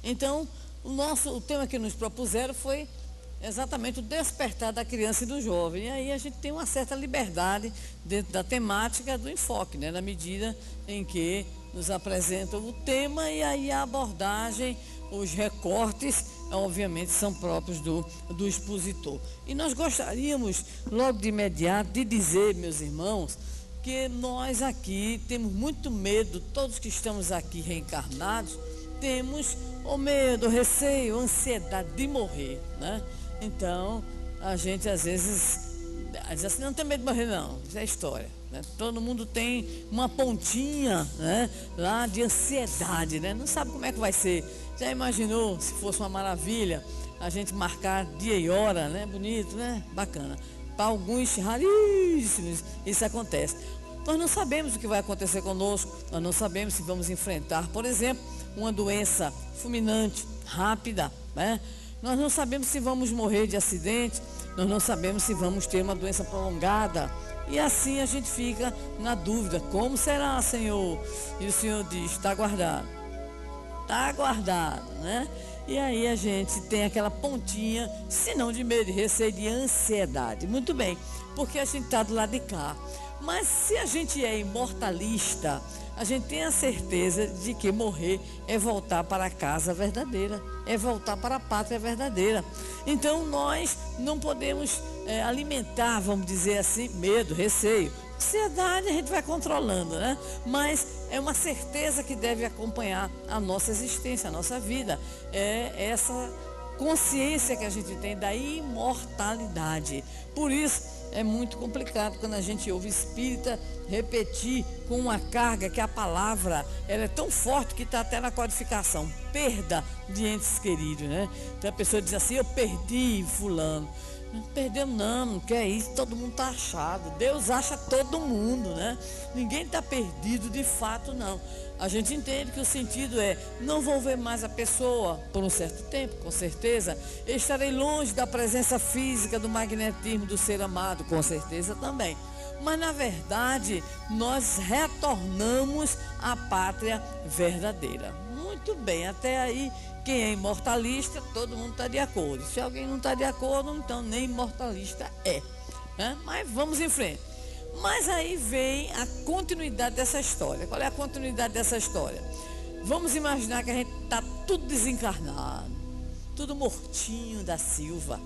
Então, o tema que nos propuseram foi exatamente o despertar da criança e do jovem. E aí a gente tem uma certa liberdade dentro da temática do enfoque, né? Na medida em que nos apresentam o tema e aí a abordagem, os recortes, obviamente, são próprios do expositor. E nós gostaríamos, logo de imediato, de dizer, meus irmãos, que nós aqui temos muito medo, todos que estamos aqui reencarnados, temos o medo, o receio, a ansiedade de morrer, né? Então, a gente às vezes diz assim, não tem medo de morrer não, isso é história, né? Todo mundo tem uma pontinha, né, lá de ansiedade, né? Não sabe como é que vai ser. Já imaginou se fosse uma maravilha a gente marcar dia e hora, né? Bonito, né? Bacana. Para alguns raríssimos isso acontece. Nós não sabemos o que vai acontecer conosco, nós não sabemos se vamos enfrentar, por exemplo, uma doença fulminante, rápida, né? Nós não sabemos se vamos morrer de acidente, nós não sabemos se vamos ter uma doença prolongada. E assim a gente fica na dúvida, como será, Senhor? E o Senhor diz, está guardado. Está guardado, né? E aí a gente tem aquela pontinha, se não de medo, de receio, de ansiedade. Muito bem, porque a gente está do lado de cá. Mas se a gente é imortalista, a gente tem a certeza de que morrer é voltar para a casa verdadeira, é voltar para a pátria verdadeira. Então nós não podemos alimentar, vamos dizer assim, medo, receio. Ansiedade a gente vai controlando, né? Mas é uma certeza que deve acompanhar a nossa existência, a nossa vida. É essa consciência que a gente tem da imortalidade. Por isso, é muito complicado quando a gente ouve espírita repetir com uma carga que a palavra ela é tão forte que está até na codificação. Perda de entes queridos, né? Então a pessoa diz assim, eu perdi fulano. Não perdemos não que é isso, todo mundo está achado. Deus acha todo mundo, né? Ninguém está perdido de fato, não. A gente entende que o sentido é, não vou ver mais a pessoa por um certo tempo, com certeza. Estarei longe da presença física do magnetismo do ser amado, com certeza também. Mas na verdade, nós retornamos à pátria verdadeira. Muito bem, até aí, quem é imortalista, todo mundo está de acordo. Se alguém não está de acordo, então nem imortalista é, né? Mas vamos em frente. Mas aí vem a continuidade dessa história. Qual é a continuidade dessa história? Vamos imaginar que a gente está tudo desencarnado, tudo mortinho da Silva.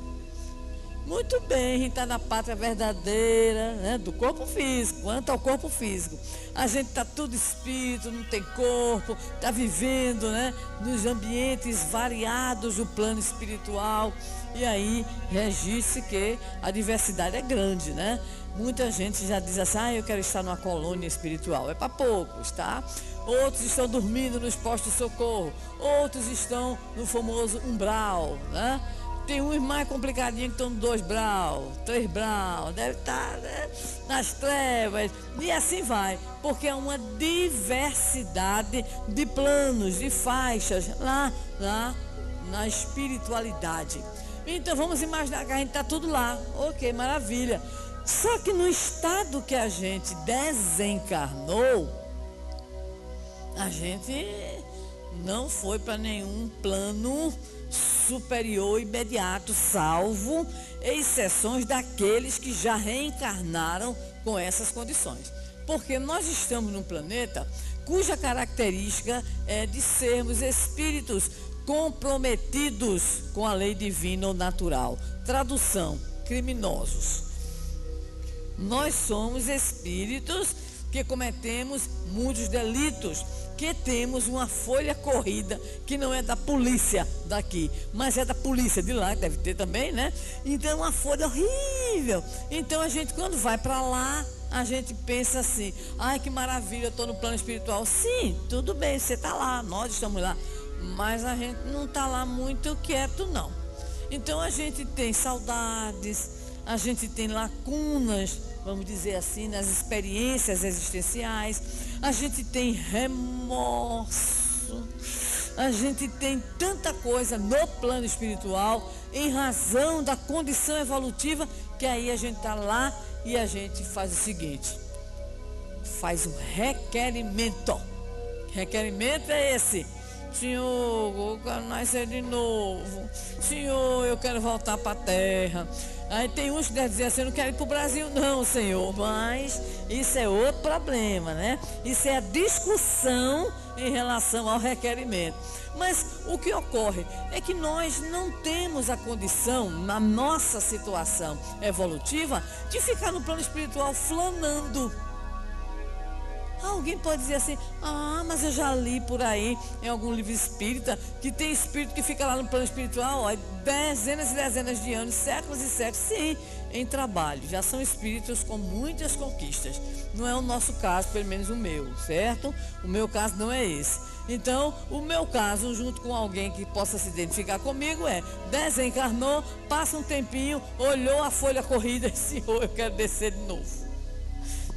Muito bem, a gente está na pátria verdadeira, né, do corpo físico. Quanto ao corpo físico, a gente está tudo espírito, não tem corpo, está vivendo, né, nos ambientes variados do plano espiritual. E aí registre que a diversidade é grande, né? Muita gente já diz assim, eu quero estar numa colônia espiritual. É para poucos, tá? Outros estão dormindo nos postos de socorro, outros estão no famoso umbral, né? Tem uns mais complicadinhos que estão no 2 brau, 3 brau, deve estar, né, nas trevas, e assim vai, porque é uma diversidade de planos, de faixas lá na espiritualidade. Então vamos imaginar que a gente está tudo lá, ok, maravilha. Só que no estado que a gente desencarnou, a gente não foi para nenhum plano superior imediato, salvo exceções daqueles que já reencarnaram com essas condições. Porque nós estamos num planeta cuja característica é de sermos espíritos comprometidos com a lei divina ou natural. Tradução, criminosos. Nós somos espíritos que cometemos muitos delitos, que temos uma folha corrida, que não é da polícia daqui, mas é da polícia de lá, que deve ter também, né? Então é uma folha horrível. Então a gente, quando vai para lá, a gente pensa assim, ai que maravilha, eu estou no plano espiritual. Sim, tudo bem, você está lá, nós estamos lá, mas a gente não está lá muito quieto, não. Então a gente tem saudades, a gente tem lacunas, vamos dizer assim, nas experiências existenciais, a gente tem remorso, a gente tem tanta coisa no plano espiritual, em razão da condição evolutiva, que aí a gente está lá e a gente faz o seguinte, faz um requerimento. Requerimento é esse, Senhor, eu quero nascer de novo. Senhor, eu quero voltar para a terra. Aí tem uns que devem dizer assim, eu não quero ir para o Brasil não, Senhor. Mas isso é outro problema, né? Isso é a discussão em relação ao requerimento. Mas o que ocorre é que nós não temos a condição, na nossa situação evolutiva, de ficar no plano espiritual flanando. Alguém pode dizer assim, mas eu já li por aí em algum livro espírita que tem espírito que fica lá no plano espiritual, ó, dezenas e dezenas de anos, séculos e séculos, sim, em trabalho. Já são espíritos com muitas conquistas. Não é o nosso caso, pelo menos o meu, certo? O meu caso não é esse. Então, o meu caso, junto com alguém que possa se identificar comigo, desencarnou, passa um tempinho, olhou a folha corrida e disse, Senhor, eu quero descer de novo.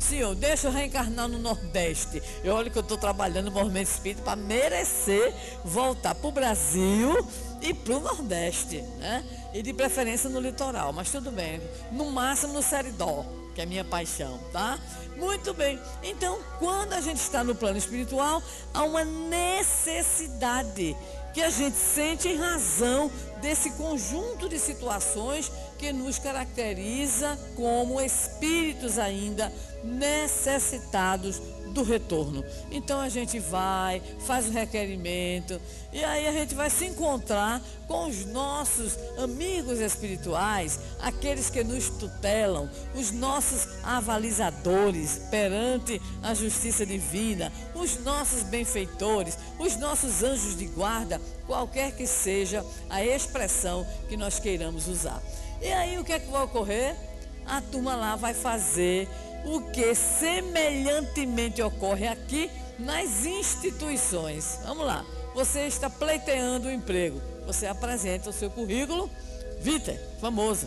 Senhor, deixa eu reencarnar no Nordeste. Eu olho que eu estou trabalhando no movimento espírita para merecer voltar para o Brasil e para o Nordeste, né? E de preferência no litoral, mas tudo bem. No máximo no Seridó, que é a minha paixão, tá? Muito bem. Então, quando a gente está no plano espiritual, há uma necessidade que a gente sente em razão desse conjunto de situações que nos caracteriza como espíritos ainda necessitados do retorno. Então a gente vai, faz o requerimento e aí a gente vai se encontrar com os nossos amigos espirituais, aqueles que nos tutelam, os nossos avalizadores perante a justiça divina, os nossos benfeitores, os nossos anjos de guarda, qualquer que seja a expressão que nós queiramos usar. E aí o que é que vai ocorrer? A turma lá vai fazer o que semelhantemente ocorre aqui nas instituições. Vamos lá, você está pleiteando o emprego, você apresenta o seu currículo, vitae, famoso.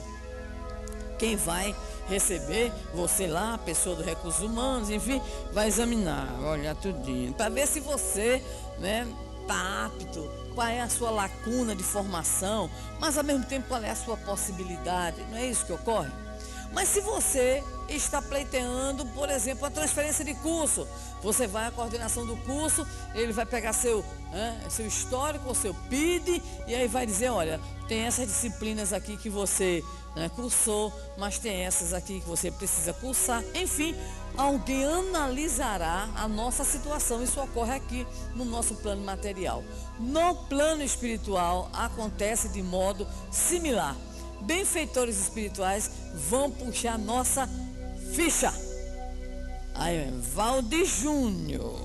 Quem vai receber, você lá, a pessoa do recursos humanos, enfim, vai examinar, olhar tudinho, para ver se você, né, está apto, qual é a sua lacuna de formação, mas ao mesmo tempo qual é a sua possibilidade, não é isso que ocorre? Mas se você está pleiteando, por exemplo, a transferência de curso, você vai à coordenação do curso, ele vai pegar seu histórico, o seu PID, e aí vai dizer, olha, tem essas disciplinas aqui que você cursou, mas tem essas aqui que você precisa cursar. Enfim, alguém analisará a nossa situação. Isso ocorre aqui no nosso plano material. No plano espiritual acontece de modo similar. Benfeitores espirituais vão puxar nossa ficha. Aí, Valdir Júnior,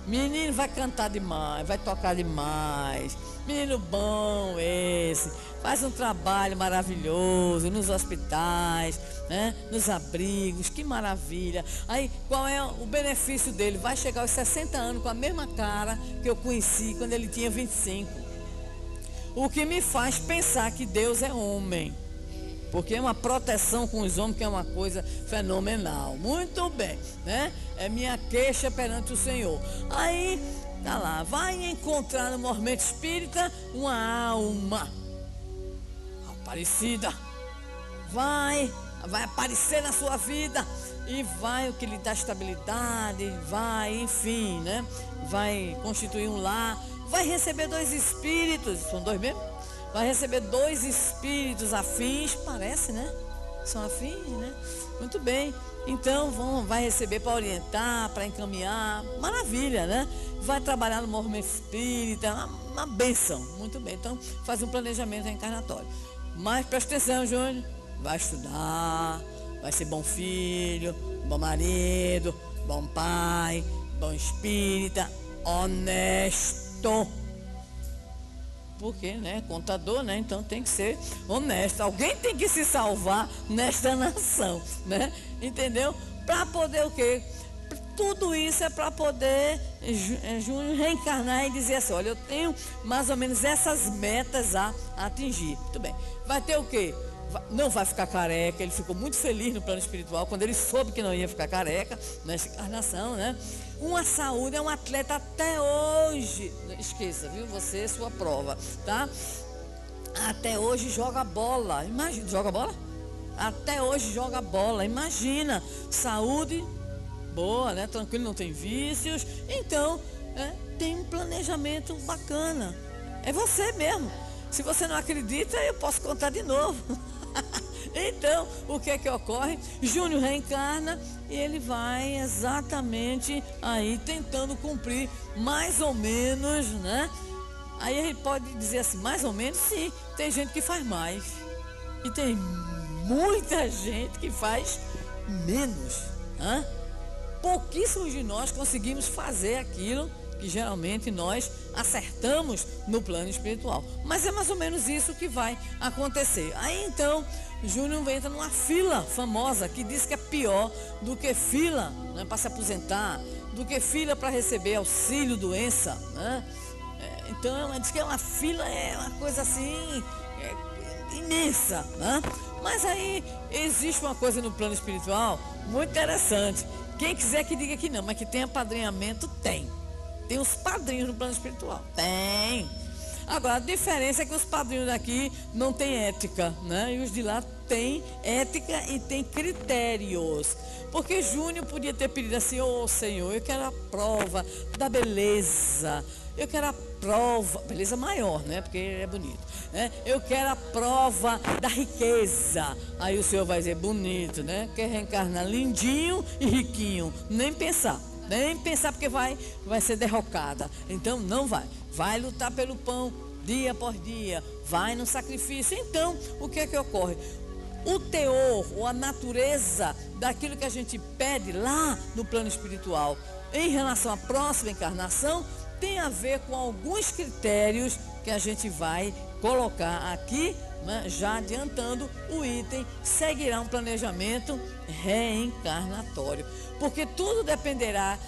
menino vai cantar demais, vai tocar demais, menino bom esse, faz um trabalho maravilhoso nos hospitais, né, nos abrigos, que maravilha. Aí, qual é o benefício dele? Vai chegar aos 60 anos com a mesma cara que eu conheci quando ele tinha 25. O que me faz pensar que Deus é homem, porque é uma proteção com os homens que é uma coisa fenomenal. Muito bem, né? É minha queixa perante o Senhor. Aí, tá lá, vai encontrar no movimento espírita uma alma aparecida. Vai aparecer na sua vida e vai o que lhe dá estabilidade, vai, enfim, né? Vai constituir um lar. Vai receber 2 espíritos, são 2 mesmo? Vai receber 2 espíritos afins, parece, né? São afins, né? Muito bem. Então, vai receber para orientar, para encaminhar. Maravilha, né? Vai trabalhar no movimento espírita, uma bênção. Muito bem. Então, faz um planejamento reencarnatório. Mas presta atenção, Júnior. Vai estudar, vai ser bom filho, bom marido, bom pai, bom espírita, honesto. Porque, né, contador, né, então tem que ser honesto. Alguém tem que se salvar nesta nação, né, entendeu? Para poder o quê? Tudo isso é para poder Júnior reencarnar e dizer assim, olha, eu tenho mais ou menos essas metas a atingir. Muito bem, vai ter o quê? Não vai ficar careca. Ele ficou muito feliz no plano espiritual quando ele soube que não ia ficar careca nessa encarnação, né? Uma saúde, é um atleta até hoje. Esqueça, viu? Você, sua prova, tá? Até hoje joga bola. Imagina, joga bola? Até hoje joga bola. Imagina, saúde boa, né? Tranquilo, não tem vícios. Então, tem um planejamento bacana. É você mesmo. Se você não acredita, eu posso contar de novo. Então, o que é que ocorre? Júnior reencarna e ele vai exatamente aí tentando cumprir mais ou menos, né? Aí a gente pode dizer assim, mais ou menos, sim. Tem gente que faz mais. E tem muita gente que faz menos. Né? Pouquíssimos de nós conseguimos fazer aquilo que geralmente nós acertamos no plano espiritual. Mas é mais ou menos isso que vai acontecer. Aí então, Júnior entra numa fila famosa que diz que é pior do que fila, né, para se aposentar, do que fila para receber auxílio doença, né? Então, diz que é uma fila, é uma coisa assim, imensa, né? Mas aí existe uma coisa no plano espiritual muito interessante. Quem quiser que diga que não, mas que tem apadrinhamento, tem. Tem os padrinhos no plano espiritual. Tem. Agora, a diferença é que os padrinhos daqui não têm ética, né? E os de lá têm ética e têm critérios. Porque Júnior podia ter pedido assim, ô Senhor, eu quero a prova da beleza. Eu quero a prova, beleza maior, né? Porque é bonito, né? Eu quero a prova da riqueza. Aí o Senhor vai dizer, bonito, né? Quer reencarnar lindinho e riquinho. Nem pensar. Nem pensar porque vai ser derrocada. Então não vai. Vai lutar pelo pão dia por dia. Vai no sacrifício. Então, o que é que ocorre? O teor ou a natureza daquilo que a gente pede lá no plano espiritual em relação à próxima encarnação tem a ver com alguns critérios que a gente vai colocar aqui, né, já adiantando o item, seguirá um planejamento reencarnatório. Porque tudo dependerá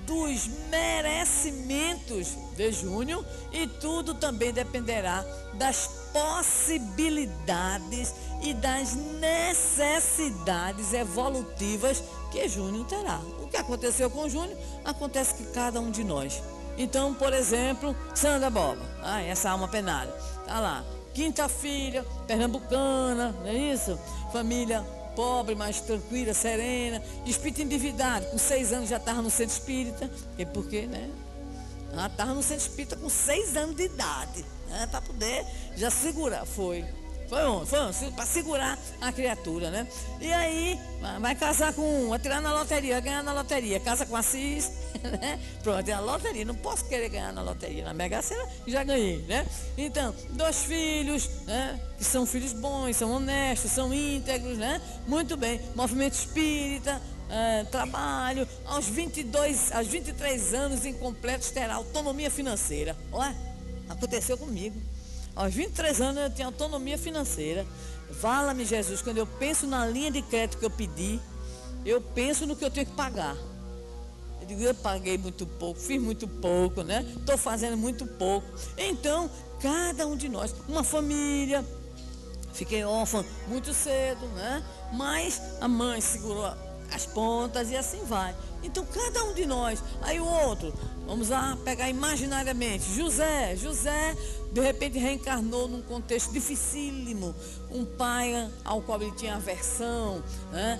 dos merecimentos de Júnior e tudo também dependerá das possibilidades e das necessidades evolutivas que Júnior terá. O que aconteceu com Júnior, acontece com cada um de nós. Então, por exemplo, Sandra Boba, essa alma penada, tá lá, quinta filha, pernambucana, não é isso? Família pobre, mais tranquila, serena, espírito endividado, com 6 anos já estava no centro espírita, porque, né? Ela estava no centro espírita com 6 anos de idade, né? Para poder já segurar, foi para segurar a criatura, né? E aí, vai casar com um, vai tirar na loteria, vai ganhar na loteria, casa com a Cis, né? Pronto, é a loteria, não posso querer ganhar na loteria, na Mega Sena já ganhei, né? Então, 2 filhos, né? Que são filhos bons, são honestos, são íntegros, né? Muito bem, movimento espírita, trabalho, aos 23 anos incompletos terá autonomia financeira. Olha, aconteceu comigo. Aos 23 anos eu tinha autonomia financeira. Vala-me Jesus, quando eu penso na linha de crédito que eu pedi, eu penso no que eu tenho que pagar. Eu digo, eu paguei muito pouco, fiz muito pouco, né? Estou fazendo muito pouco. Então, cada um de nós, uma família, fiquei órfã muito cedo, né? Mas a mãe segurou as pontas e assim vai. Então, cada um de nós, aí o outro, vamos lá pegar imaginariamente, José, de repente reencarnou num contexto dificílimo, um pai ao qual ele tinha aversão, né?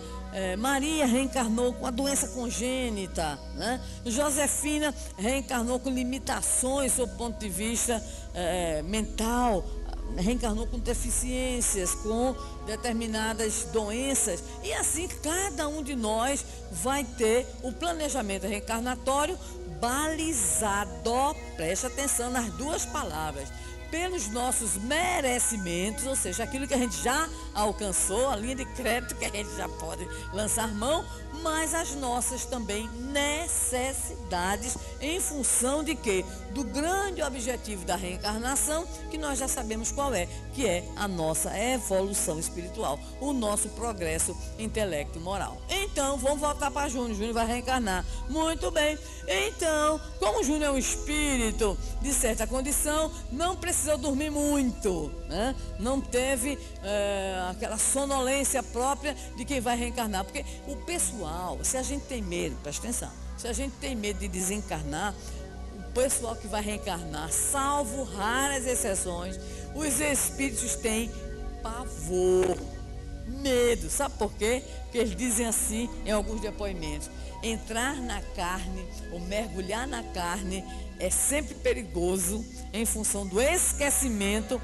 Maria reencarnou com a doença congênita, né? Josefina reencarnou com limitações do ponto de vista mental, reencarnou com deficiências, com determinadas doenças, e assim cada um de nós vai ter o planejamento reencarnatório balizado, preste atenção nas 2 palavras, pelos nossos merecimentos, ou seja, aquilo que a gente já alcançou, a linha de crédito que a gente já pode lançar mão, mas as nossas também necessidades, em função de quê? Do grande objetivo da reencarnação, que nós já sabemos qual é, que é a nossa evolução espiritual, o nosso progresso intelecto moral. Então, vamos voltar para Júnior. Júnior vai reencarnar. Muito bem. Então, como Júnior é um espírito de certa condição, não precisou dormir muito, né? Não teve aquela sonolência própria de quem vai reencarnar, porque o pessoal, se a gente tem medo, presta atenção, se a gente tem medo de desencarnar, o pessoal que vai reencarnar, salvo raras exceções, os espíritos têm pavor, medo. Sabe por quê? Porque eles dizem assim em alguns depoimentos: entrar na carne ou mergulhar na carne é sempre perigoso em função do esquecimento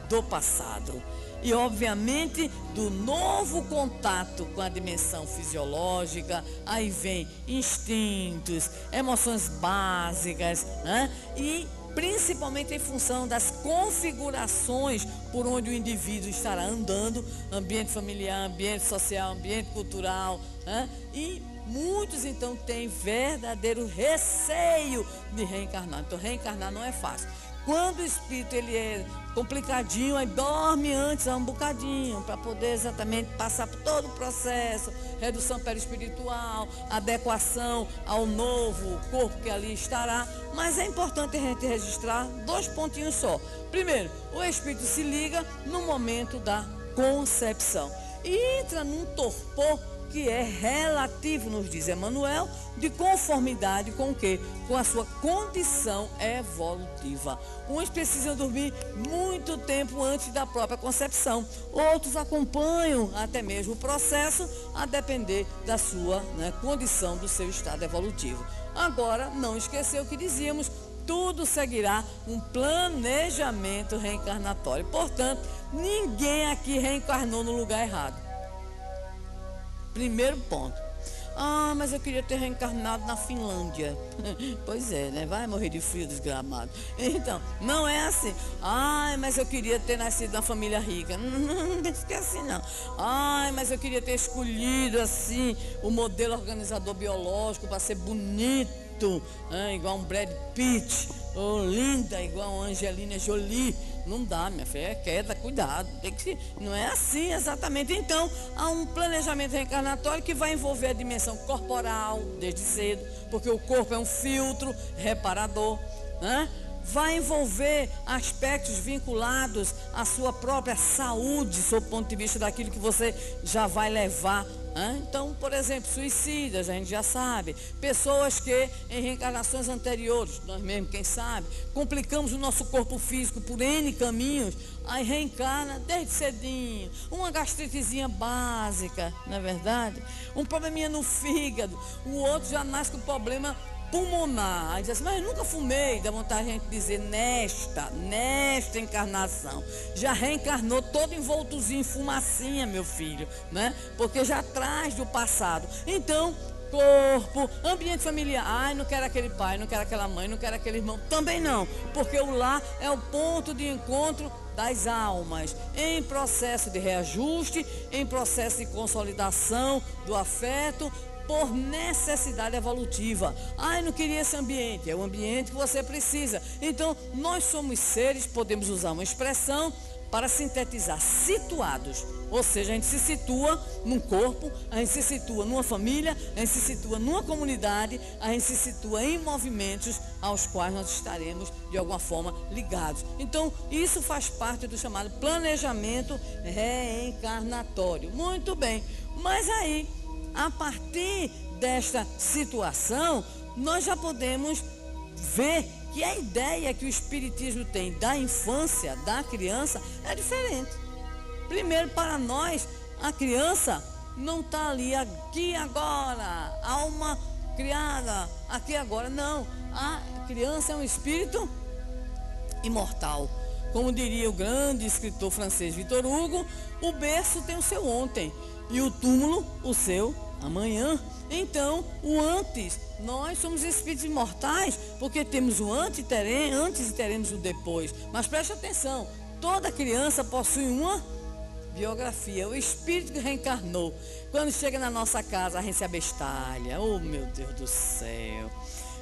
do passado. E, obviamente, do novo contato com a dimensão fisiológica, aí vem instintos, emoções básicas, né? E principalmente em função das configurações por onde o indivíduo estará andando, ambiente familiar, ambiente social, ambiente cultural, né? E muitos, então, têm verdadeiro receio de reencarnar. Então, reencarnar não é fácil. Quando o espírito ele é complicadinho, aí dorme antes um bocadinho, para poder exatamente passar por todo o processo, redução perispiritual, adequação ao novo corpo que ali estará. Mas é importante a gente registrar 2 pontinhos só. Primeiro, o espírito se liga no momento da concepção e entra num torpor que é relativo, nos diz Emmanuel, de conformidade com o quê? Com a sua condição evolutiva. Uns precisam dormir muito tempo antes da própria concepção, outros acompanham até mesmo o processo, a depender da sua condição, do seu estado evolutivo. Agora, não esquecer o que dizíamos, tudo seguirá um planejamento reencarnatório. Portanto, ninguém aqui reencarnou no lugar errado. Primeiro ponto. Ah, mas eu queria ter reencarnado na Finlândia. Pois é, né? Vai morrer de frio, desgramado. Então, não é assim. Ai, mas eu queria ter nascido na família rica. Não esquece não. Ai, mas eu queria ter escolhido assim o modelo organizador biológico para ser bonito, igual um Brad Pitt, ou linda, igual a Angelina Jolie. Não dá, minha filha, é queda, cuidado. Não é assim exatamente. Então, há um planejamento reencarnatório que vai envolver a dimensão corporal, desde cedo, porque o corpo é um filtro reparador, né? Vai envolver aspectos vinculados à sua própria saúde, sob o ponto de vista daquilo que você já vai levar. Então, por exemplo, suicidas, a gente já sabe. Pessoas que em reencarnações anteriores, nós mesmos, quem sabe, complicamos o nosso corpo físico por N caminhos, aí reencarna desde cedinho. Uma gastritezinha básica, não é verdade? Um probleminha no fígado, o outro já nasce com problema pulmonar. Aí diz assim, mas eu nunca fumei. Dá vontade de a gente dizer, nesta encarnação, já reencarnou todo envoltozinho em fumacinha, meu filho, né? Porque já traz do passado. Então, corpo, ambiente familiar, ai, não quero aquele pai, não quero aquela mãe, não quero aquele irmão, também não, porque o lar é o ponto de encontro das almas, em processo de reajuste, em processo de consolidação do afeto, por necessidade evolutiva. Ai, não queria esse ambiente, é o ambiente que você precisa. Então, nós somos seres, podemos usar uma expressão para sintetizar, situados. Ou seja, a gente se situa num corpo, a gente se situa numa família, a gente se situa numa comunidade, a gente se situa em movimentos aos quais nós estaremos de alguma forma ligados. Então, isso faz parte do chamado planejamento reencarnatório. Muito bem, mas aí, a partir desta situação, nós já podemos ver que a ideia que o Espiritismo tem da infância, da criança, é diferente. Primeiro, para nós, a criança não está ali aqui agora, alma criada aqui agora. Não, a criança é um espírito imortal. Como diria o grande escritor francês Victor Hugo, o berço tem o seu ontem e o túmulo o seu amanhã. Então, o antes, nós somos espíritos imortais, porque temos o antes e teremos o depois. Mas preste atenção, toda criança possui uma biografia, o espírito que reencarnou. Quando chega na nossa casa, a gente se abestalha. Oh, meu Deus do céu.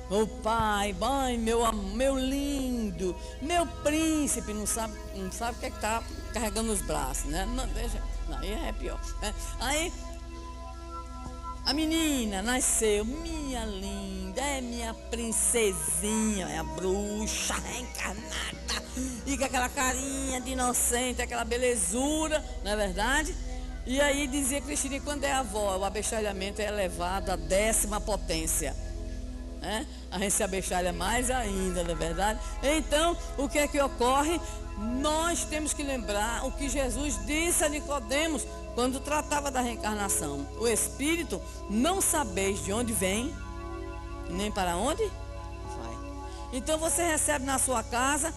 Oh, pai, mãe, meu lindo, meu príncipe, não sabe o que é que está carregando nos braços, né? Não, deixa, não, aí é pior, né? Aí, a menina nasceu, minha linda, é minha princesinha, é a bruxa reencarnada, e com aquela carinha de inocente, aquela belezura, não é verdade? E aí dizia Cristina, quando é avó, o abestalhamento é elevado à 10ª potência. né? A gente se abestalha mais ainda, não é verdade? Então, o que é que ocorre? Nós temos que lembrar o que Jesus disse a Nicodemos quando tratava da reencarnação. O Espírito, não sabeis de onde vem, nem para onde vai. Então você recebe na sua casa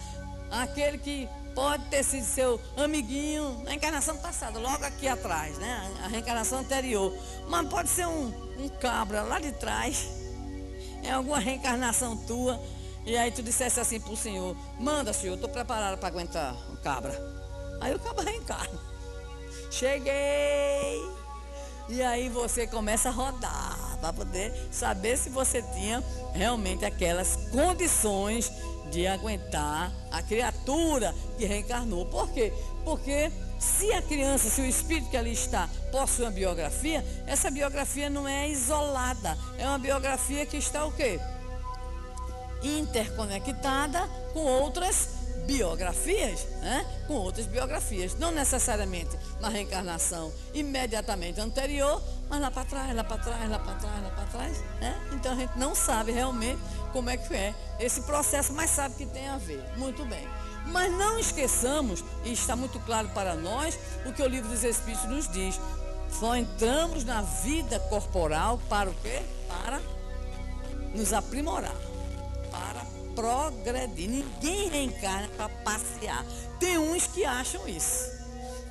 aquele que pode ter sido seu amiguinho na encarnação passada, logo aqui atrás, né? A reencarnação anterior. Mas pode ser um cabra lá de trás, é alguma reencarnação tua. E aí tu dissesse assim para o Senhor: manda, Senhor, estou preparado para aguentar o cabra. Aí o cabra reencarna. Cheguei! E aí você começa a rodar para poder saber se você tinha realmente aquelas condições de aguentar a criatura que reencarnou. Por quê? Porque se a criança, se o espírito que ali está possui uma biografia, essa biografia não é isolada, é uma biografia que está o quê? Interconectada com outras biografias, né? Com outras biografias, não necessariamente na reencarnação imediatamente anterior, mas lá para trás, lá para trás, lá para trás, lá para trás, né? Então a gente não sabe realmente como é que é esse processo, mas sabe que tem a ver. Muito bem. Mas não esqueçamos, e está muito claro para nós, o que o Livro dos Espíritos nos diz: só entramos na vida corporal para o quê? Para nos aprimorar, para progredir. Ninguém reencarna para passear. Tem uns que acham isso.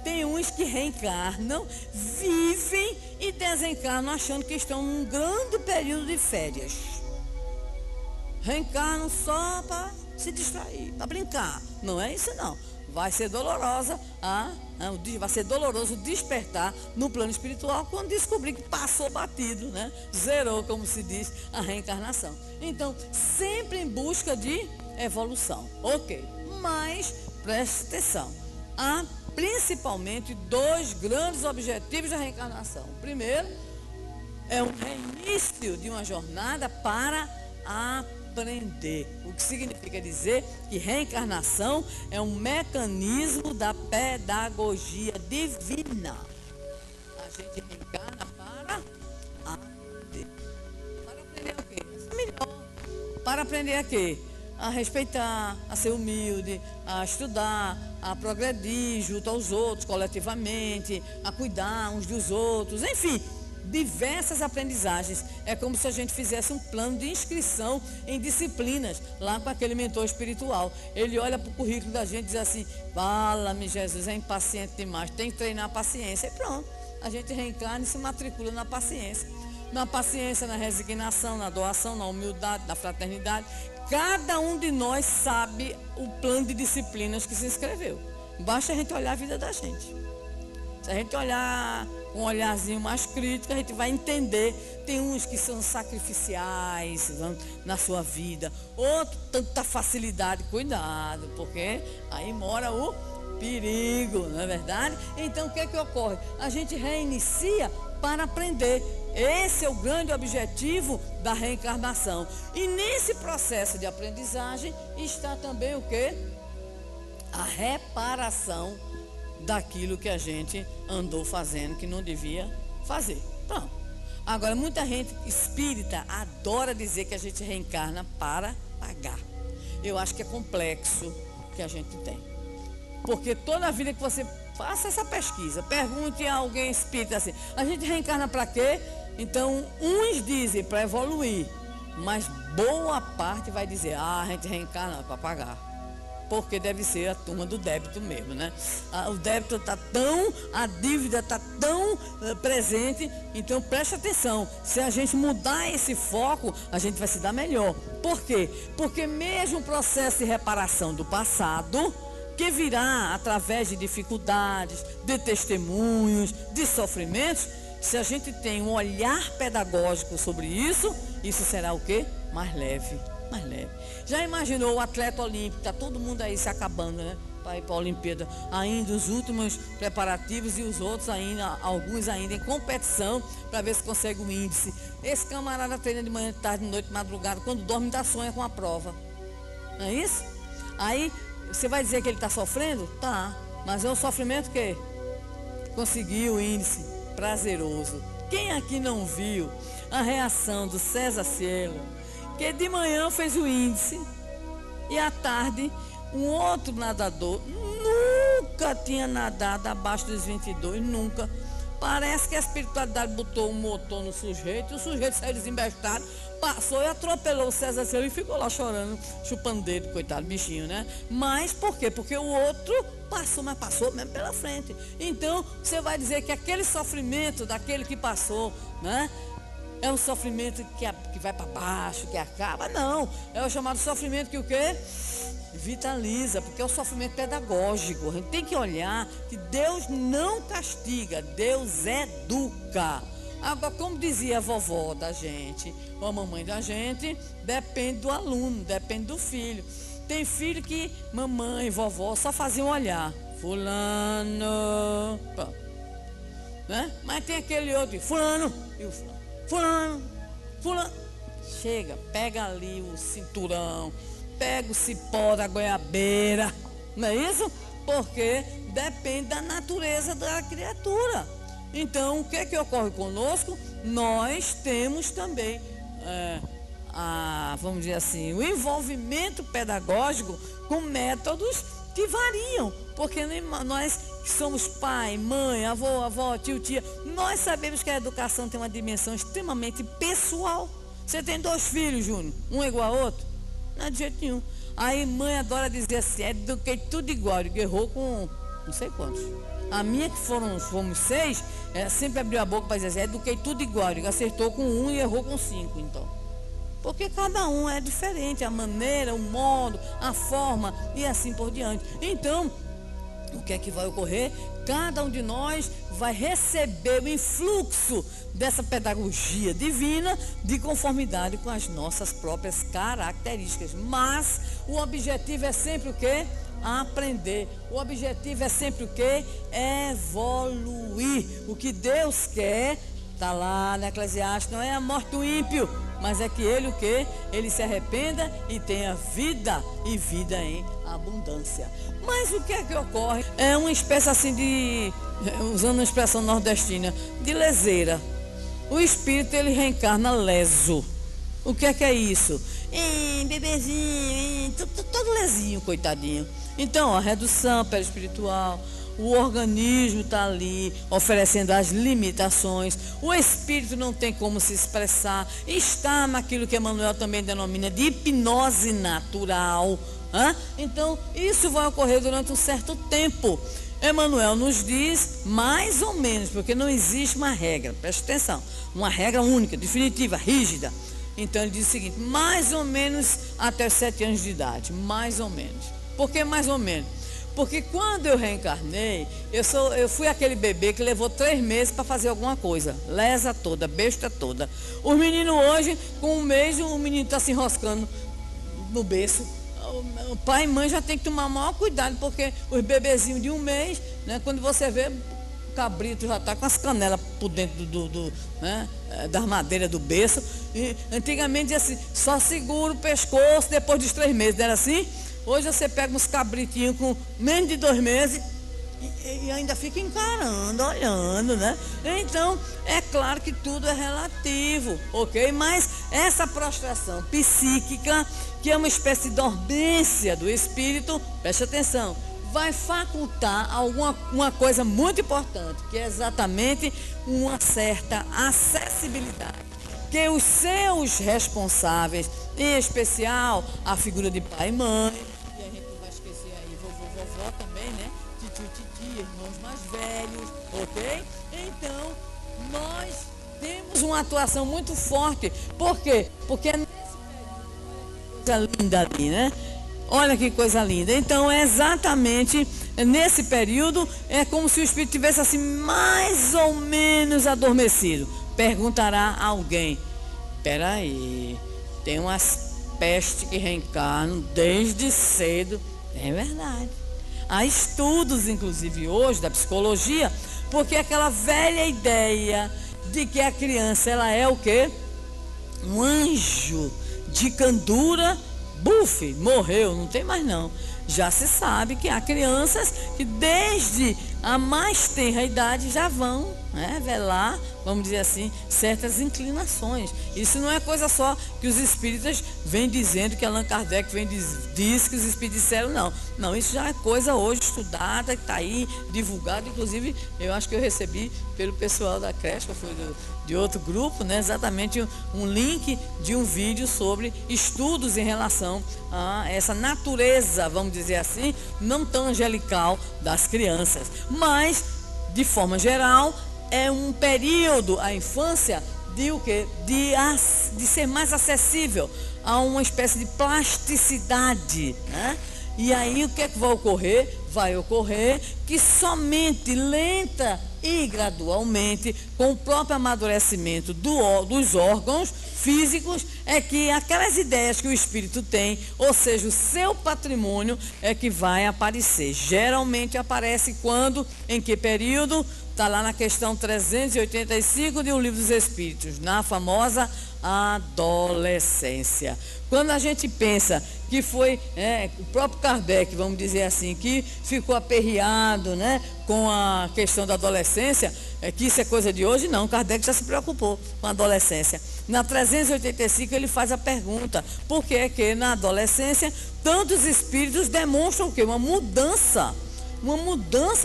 Tem uns que reencarnam, vivem e desencarnam achando que estão num grande período de férias. Reencarnam só para se distrair, para brincar. Não é isso não. Vai ser dolorosa, vai ser doloroso despertar no plano espiritual quando descobrir que passou batido, né? Zerou, como se diz, a reencarnação. Então, sempre em busca de evolução. Ok, mas preste atenção. Há principalmente dois grandes objetivos da reencarnação. O primeiro é um reinício de uma jornada para aprender. O que significa dizer que reencarnação é um mecanismo da pedagogia divina. A gente reencarna para aprender. Para aprender o quê? É melhor. Para aprender a quê? A respeitar, a ser humilde, a estudar, a progredir junto aos outros, coletivamente, a cuidar uns dos outros, enfim, diversas aprendizagens. É como se a gente fizesse um plano de inscrição em disciplinas lá com aquele mentor espiritual. Ele olha para o currículo da gente e diz assim: fala-me, Jesus, é impaciente demais, tem que treinar a paciência. E pronto, a gente reencarna e se matricula na paciência. Na paciência, na resignação, na doação, na humildade, na fraternidade. Cada um de nós sabe o plano de disciplinas que se inscreveu. Basta a gente olhar a vida da gente. Se a gente olhar com um olharzinho mais crítico, a gente vai entender. Tem uns que são sacrificiais na sua vida, outros tanta facilidade. Cuidado, porque aí mora o perigo, não é verdade? Então o que é que ocorre? A gente reinicia para aprender. Esse é o grande objetivo da reencarnação. E nesse processo de aprendizagem está também o quê? A reparação daquilo que a gente andou fazendo que não devia fazer. Pronto. Agora, muita gente espírita adora dizer que a gente reencarna para pagar. Eu acho que é complexo que a gente tem. Porque toda a vida que você faça essa pesquisa, pergunte a alguém espírita assim: a gente reencarna para quê? Então, uns dizem para evoluir, mas boa parte vai dizer: a gente reencarna para pagar. Porque deve ser a turma do débito mesmo, né? O débito está tão, a dívida está tão presente, então preste atenção. Se a gente mudar esse foco, a gente vai se dar melhor. Por quê? Porque mesmo o processo de reparação do passado, que virá através de dificuldades, de testemunhos, de sofrimentos, se a gente tem um olhar pedagógico sobre isso, isso será o quê? Mais leve. Mais leve. Já imaginou o atleta olímpico? Está todo mundo aí se acabando, né? Para ir para a Olimpíada. Ainda os últimos preparativos e os outros ainda, alguns ainda em competição para ver se consegue o índice. Esse camarada treina de manhã, de tarde, de noite, de madrugada. Quando dorme, dá sonha com a prova. Não é isso? Aí você vai dizer que ele está sofrendo? Tá. Mas é um sofrimento que conseguiu o índice prazeroso. Quem aqui não viu a reação do César Cielo, que de manhã fez o índice e à tarde um outro nadador nunca tinha nadado abaixo dos 22, nunca. Parece que a espiritualidade botou um motor no sujeito, e o sujeito saiu desembestado, passou e atropelou o César Cielo e ficou lá chorando, chupando dedo, coitado, bichinho, né? Mas por quê? Porque o outro passou, mas passou mesmo pela frente. Então, você vai dizer que aquele sofrimento daquele que passou, né? É um sofrimento que vai para baixo, que acaba. Não, é o chamado sofrimento que o quê? Vitaliza, porque é o sofrimento pedagógico. A gente tem que olhar que Deus não castiga, Deus educa. Agora, como dizia a vovó da gente, ou a mamãe da gente, depende do aluno, depende do filho. Tem filho que mamãe e vovó só faziam olhar. Fulano, né? Mas tem aquele outro, fulano, e o fulano. Fulano, chega, pega ali o cinturão, pega o cipó da goiabeira, não é isso? Porque depende da natureza da criatura. Então, o que é que ocorre conosco? Nós temos também, vamos dizer assim, o envolvimento pedagógico com métodos que variam, porque nós que somos pai, mãe, avó, tio, tia, nós sabemos que a educação tem uma dimensão extremamente pessoal. Você tem 2 filhos, Júnior, um é igual ao outro? Não é de jeito nenhum. Aí mãe adora dizer assim, eduquei tudo igual, ele errou com não sei quantos. A minha, que fomos 6, ela sempre abriu a boca para dizer assim, eduquei tudo igual, ele acertou com 1 e errou com 5, então. Porque cada um é diferente, a maneira, o modo, a forma e assim por diante. Então, o que é que vai ocorrer? Cada um de nós vai receber o influxo dessa pedagogia divina de conformidade com as nossas próprias características. Mas o objetivo é sempre o quê? Aprender. O objetivo é sempre o quê? Evoluir. O que Deus quer, está lá na Eclesiastes, não é a morte do ímpio, mas é que ele o quê? Ele se arrependa e tenha vida, e vida em abundância. Mas o que é que ocorre? É uma espécie assim de, usando uma expressão nordestina, de leseira. O espírito, ele reencarna leso. O que é isso? Bebezinho, todo lesinho, coitadinho. Então, a redução perispiritual, o organismo está ali oferecendo as limitações, o espírito não tem como se expressar, está naquilo que Emmanuel também denomina de hipnose natural. Então, isso vai ocorrer durante um certo tempo. Emmanuel nos diz mais ou menos, porque não existe uma regra, preste atenção, uma regra única, definitiva, rígida. Então ele diz o seguinte, mais ou menos até os 7 anos de idade, mais ou menos. Por que mais ou menos? Porque quando eu reencarnei, eu fui aquele bebê que levou 3 meses para fazer alguma coisa, lesa toda, besta toda. Os meninos hoje, com 1 mês, o menino está se enroscando no berço. O pai e mãe já tem que tomar maior cuidado, porque os bebezinhos de 1 mês, né, quando você vê, o cabrito já está com as canelas por dentro das madeiras do berço. E antigamente dizia assim, só segura o pescoço depois dos 3 meses, não era assim? Hoje você pega uns cabritinhos com menos de 2 meses e ainda fica encarando, olhando, né? Então, é claro que tudo é relativo, ok? Mas essa prostração psíquica, que é uma espécie de dormência do espírito, preste atenção, vai facultar uma coisa muito importante, que é exatamente uma certa acessibilidade. Que os seus responsáveis, em especial a figura de pai e mãe, e a gente não vai esquecer aí vovó também, né? Tio, titia, irmãos mais velhos, ok? Então, nós temos uma atuação muito forte. Por quê? Porque é nesse período, olha que coisa linda ali, né? Olha que coisa linda. Então, é exatamente nesse período, é como se o espírito tivesse assim, mais ou menos adormecido. Perguntará a alguém, peraí, tem umas pestes que reencarnam desde cedo. É verdade. Há estudos, inclusive hoje, da psicologia, porque aquela velha ideia de que a criança, ela é o quê? Um anjo de candura, buf, morreu, não tem mais não. Já se sabe que há crianças que desde a mais tenra idade já vão né, revelar, vamos dizer assim, certas inclinações. Isso não é coisa só que os espíritas vêm dizendo, que Allan Kardec diz que os espíritos disseram, não. Não, isso já é coisa hoje estudada, que está aí, divulgada. Inclusive, eu acho que eu recebi pelo pessoal da creche, que foi de outro grupo, né, exatamente um link de um vídeo sobre estudos em relação a essa natureza, vamos dizer assim, não tão angelical das crianças. Mas, de forma geral, é um período, a infância, de o quê? De ser mais acessível a uma espécie de plasticidade, né? E aí o que é que vai ocorrer? Vai ocorrer que somente lenta e gradualmente, com o próprio amadurecimento dos órgãos físicos, é que aquelas ideias que o espírito tem, ou seja, o seu patrimônio, é que vai aparecer. Geralmente aparece quando, em que período? Está lá na questão 385 de O Livro dos Espíritos, na famosa adolescência. Quando a gente pensa que foi o próprio Kardec, vamos dizer assim, que ficou aperreado, né, com a questão da adolescência, que isso é coisa de hoje, não, Kardec já se preocupou com a adolescência. Na 385 ele faz a pergunta, por que é que na adolescência tantos espíritos demonstram o quê? Uma mudança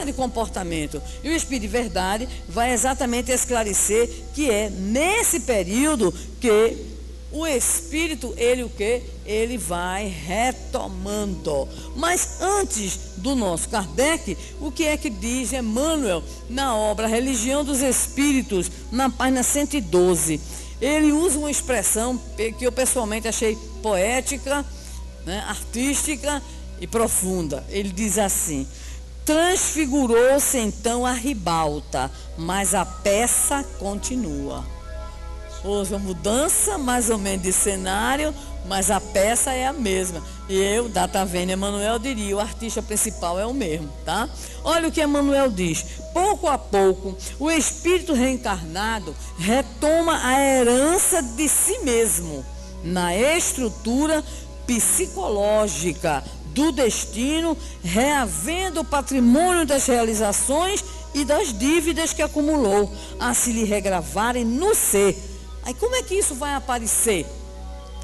de comportamento. E o Espírito de Verdade vai exatamente esclarecer que é nesse período que o Espírito, ele o quê? Ele vai retomando. Mas antes do nosso Kardec, o que é que diz Emmanuel na obra Religião dos Espíritos, na página 112? Ele usa uma expressão que eu pessoalmente achei poética, né, artística e profunda. Ele diz assim: transfigurou-se então a ribalta, mas a peça continua. Houve uma mudança mais ou menos de cenário, mas a peça é a mesma. E eu, Data Vênia Emmanuel, diria, o artista principal é o mesmo, tá? Olha o que Emmanuel diz. Pouco a pouco, o espírito reencarnado retoma a herança de si mesmo na estrutura psicológica do destino, reavendo o patrimônio das realizações e das dívidas que acumulou, a se lhe regravarem no ser. Aí como é que isso vai aparecer?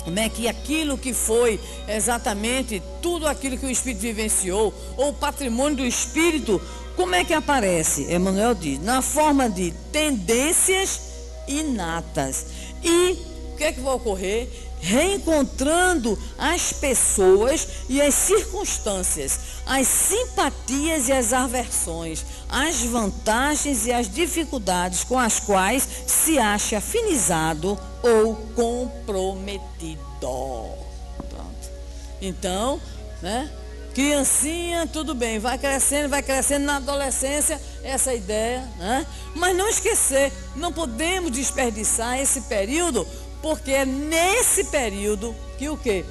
Como é que aquilo que foi exatamente tudo aquilo que o espírito vivenciou, ou o patrimônio do espírito, como é que aparece? Emmanuel diz, na forma de tendências inatas. E o que é que vai ocorrer? Reencontrando as pessoas e as circunstâncias, as simpatias e as aversões, as vantagens e as dificuldades com as quais se acha afinizado ou comprometido. Pronto. Então, né? Criancinha, tudo bem, vai crescendo na adolescência, essa ideia, né? Mas não esquecer, não podemos desperdiçar esse período, porque é nesse período que o quê?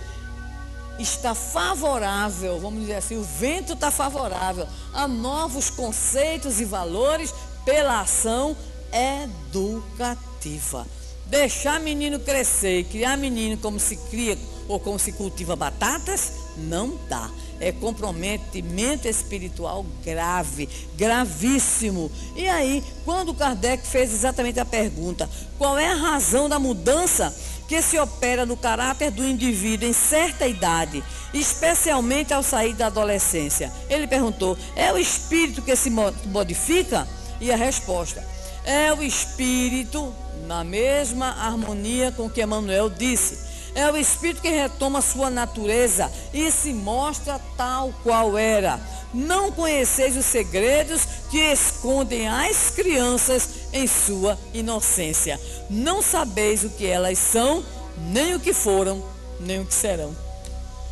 Está favorável, vamos dizer assim, o vento está favorável a novos conceitos e valores pela ação educativa. Deixar menino crescer e criar menino como se cria ou como se cultiva batatas, não dá. É comprometimento espiritual grave, gravíssimo. E aí, quando Kardec fez exatamente a pergunta, qual é a razão da mudança que se opera no caráter do indivíduo em certa idade, especialmente ao sair da adolescência? Ele perguntou, é o espírito que se modifica? E a resposta, é o espírito, na mesma harmonia com o que Emmanuel disse. É o espírito que retoma sua natureza e se mostra tal qual era. Não conheceis os segredos que escondem as crianças em sua inocência. Não sabeis o que elas são, nem o que foram, nem o que serão.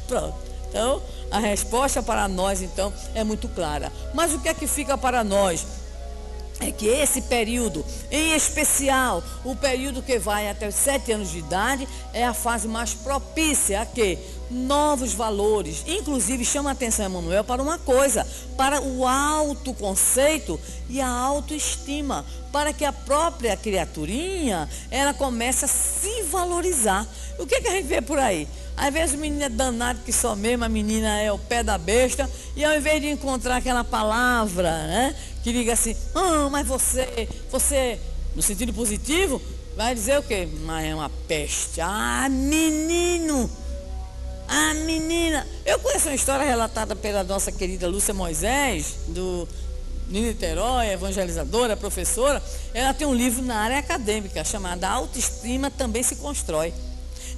Pronto. Então, a resposta para nós, então, é muito clara. Mas o que é que fica para nós? É que esse período, em especial, o período que vai até os 7 anos de idade, é a fase mais propícia a quê? Novos valores. Inclusive, chama a atenção, Emmanuel, para uma coisa, para o autoconceito e a autoestima, para que a própria criaturinha, ela comece a se valorizar. O que é que a gente vê por aí? Às vezes o menino é danado que só mesmo, a menina é o pé da besta, e ao invés de encontrar aquela palavra, né, que diga assim, mas você, no sentido positivo, vai dizer o quê? Mas é uma peste. Menino! Menina! Eu conheço uma história relatada pela nossa querida Lúcia Moisés, de Niterói, evangelizadora, professora. Ela tem um livro na área acadêmica chamado A Autoestima Também Se Constrói.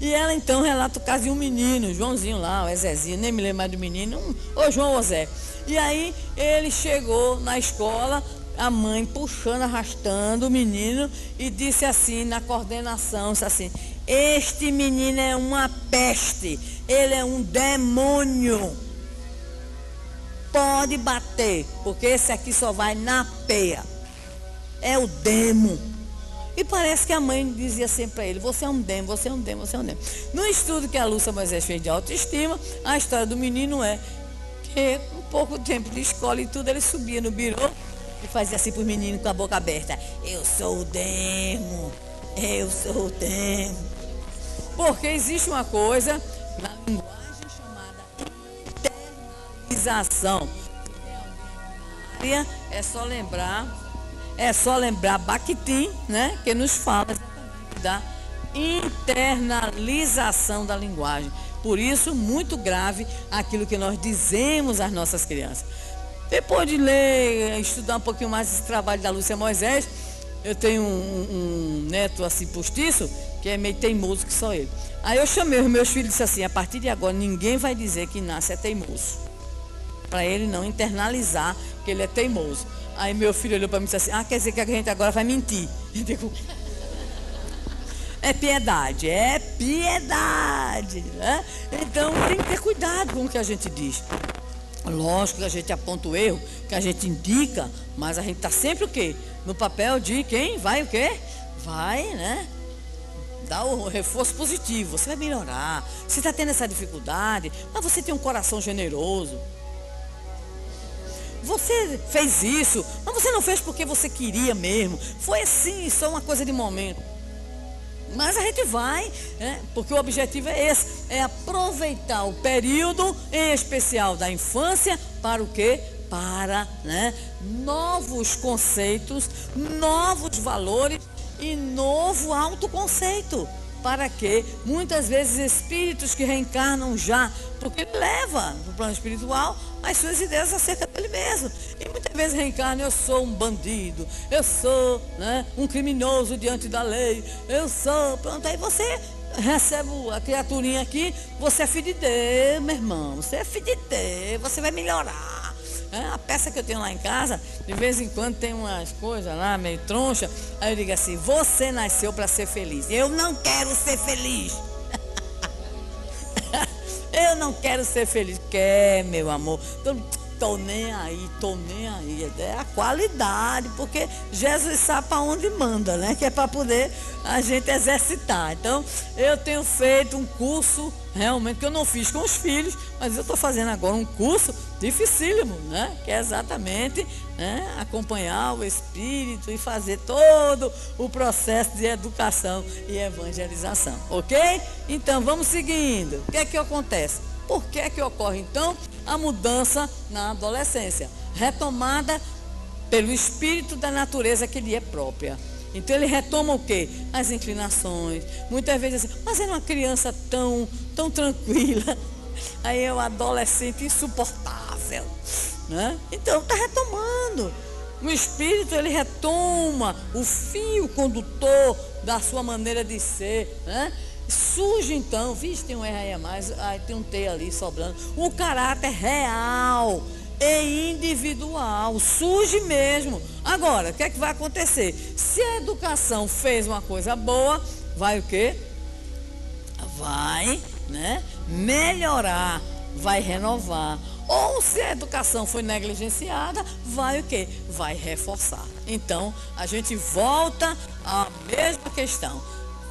E ela então relata o caso de um menino, Joãozinho lá, o Ezezinho, nem me lembro mais do menino, ou João ou Zé. E aí ele chegou na escola, a mãe puxando, arrastando o menino e disse assim, na coordenação, disse assim, este menino é uma peste, ele é um demônio. Pode bater, porque esse aqui só vai na peia. É o demo. E parece que a mãe dizia sempre para ele, você é um demo, você é um demo, você é um demo. No estudo que a Lúcia Moisés fez de autoestima, a história do menino é que, com pouco tempo de escola e tudo, ele subia no birô e fazia assim para os meninos com a boca aberta, eu sou o demo, eu sou o demo. Porque existe uma coisa na linguagem chamada internalização. É só lembrar Bakhtin, né, que nos fala exatamente da internalização da linguagem. Por isso, muito grave aquilo que nós dizemos às nossas crianças. Depois de ler, estudar um pouquinho mais esse trabalho da Lúcia Moisés, eu tenho um neto assim postiço, que é meio teimoso que só ele. Aí eu chamei os meus filhos e disse assim, a partir de agora ninguém vai dizer que Inácio é teimoso. Para ele não internalizar que ele é teimoso. Aí meu filho olhou para mim e disse assim, quer dizer que a gente agora vai mentir. Eu digo, é piedade, né? Então tem que ter cuidado com o que a gente diz. Lógico que a gente aponta o erro, que a gente indica, mas a gente está sempre o quê? No papel de quem vai o quê? Vai, né? Dar o reforço positivo, você vai melhorar. Você está tendo essa dificuldade, mas você tem um coração generoso. Você fez isso, mas você não fez porque você queria mesmo. Foi assim, só uma coisa de momento. Mas a gente vai, né? Porque o objetivo é esse, é aproveitar o período, em especial da infância, para o quê? Para, né, novos conceitos, novos valores e novo autoconceito. Para que muitas vezes espíritos que reencarnam já, porque ele leva no plano espiritual as suas ideias acerca dele mesmo. E muitas vezes reencarna, eu sou um bandido, eu sou, né, um criminoso diante da lei, eu sou, pronto, aí você recebe a criaturinha aqui, você é filho de Deus, meu irmão, você é filho de Deus, você vai melhorar. A peça que eu tenho lá em casa, de vez em quando tem umas coisas lá, meio troncha. Aí eu digo assim, você nasceu para ser feliz. Eu não quero ser feliz. Eu não quero ser feliz. Quer, meu amor? Tô nem aí. É a qualidade, porque Jesus sabe para onde manda, né? Que é para poder a gente exercitar. Então, eu tenho feito um curso, realmente, que eu não fiz com os filhos, mas eu estou fazendo agora um curso dificílimo, né? Que é exatamente, né, acompanhar o espírito e fazer todo o processo de educação e evangelização, ok? Então, vamos seguindo. O que é que acontece? Por que é que ocorre, então, a mudança na adolescência? Retomada pelo espírito da natureza que lhe é própria. Então ele retoma o quê? As inclinações. Muitas vezes assim, mas era uma criança tão tranquila. Aí é um adolescente insuportável, né? Então está retomando. O espírito, ele retoma o fio condutor da sua maneira de ser, né? Surge então, vixe, tem um R aí a mais, tem um T ali sobrando. O caráter real e individual surge mesmo. Agora, o que é que vai acontecer? Se a educação fez uma coisa boa, vai o quê? Vai, né, melhorar, vai renovar. Ou se a educação foi negligenciada, vai o quê? Vai reforçar. Então, a gente volta à mesma questão.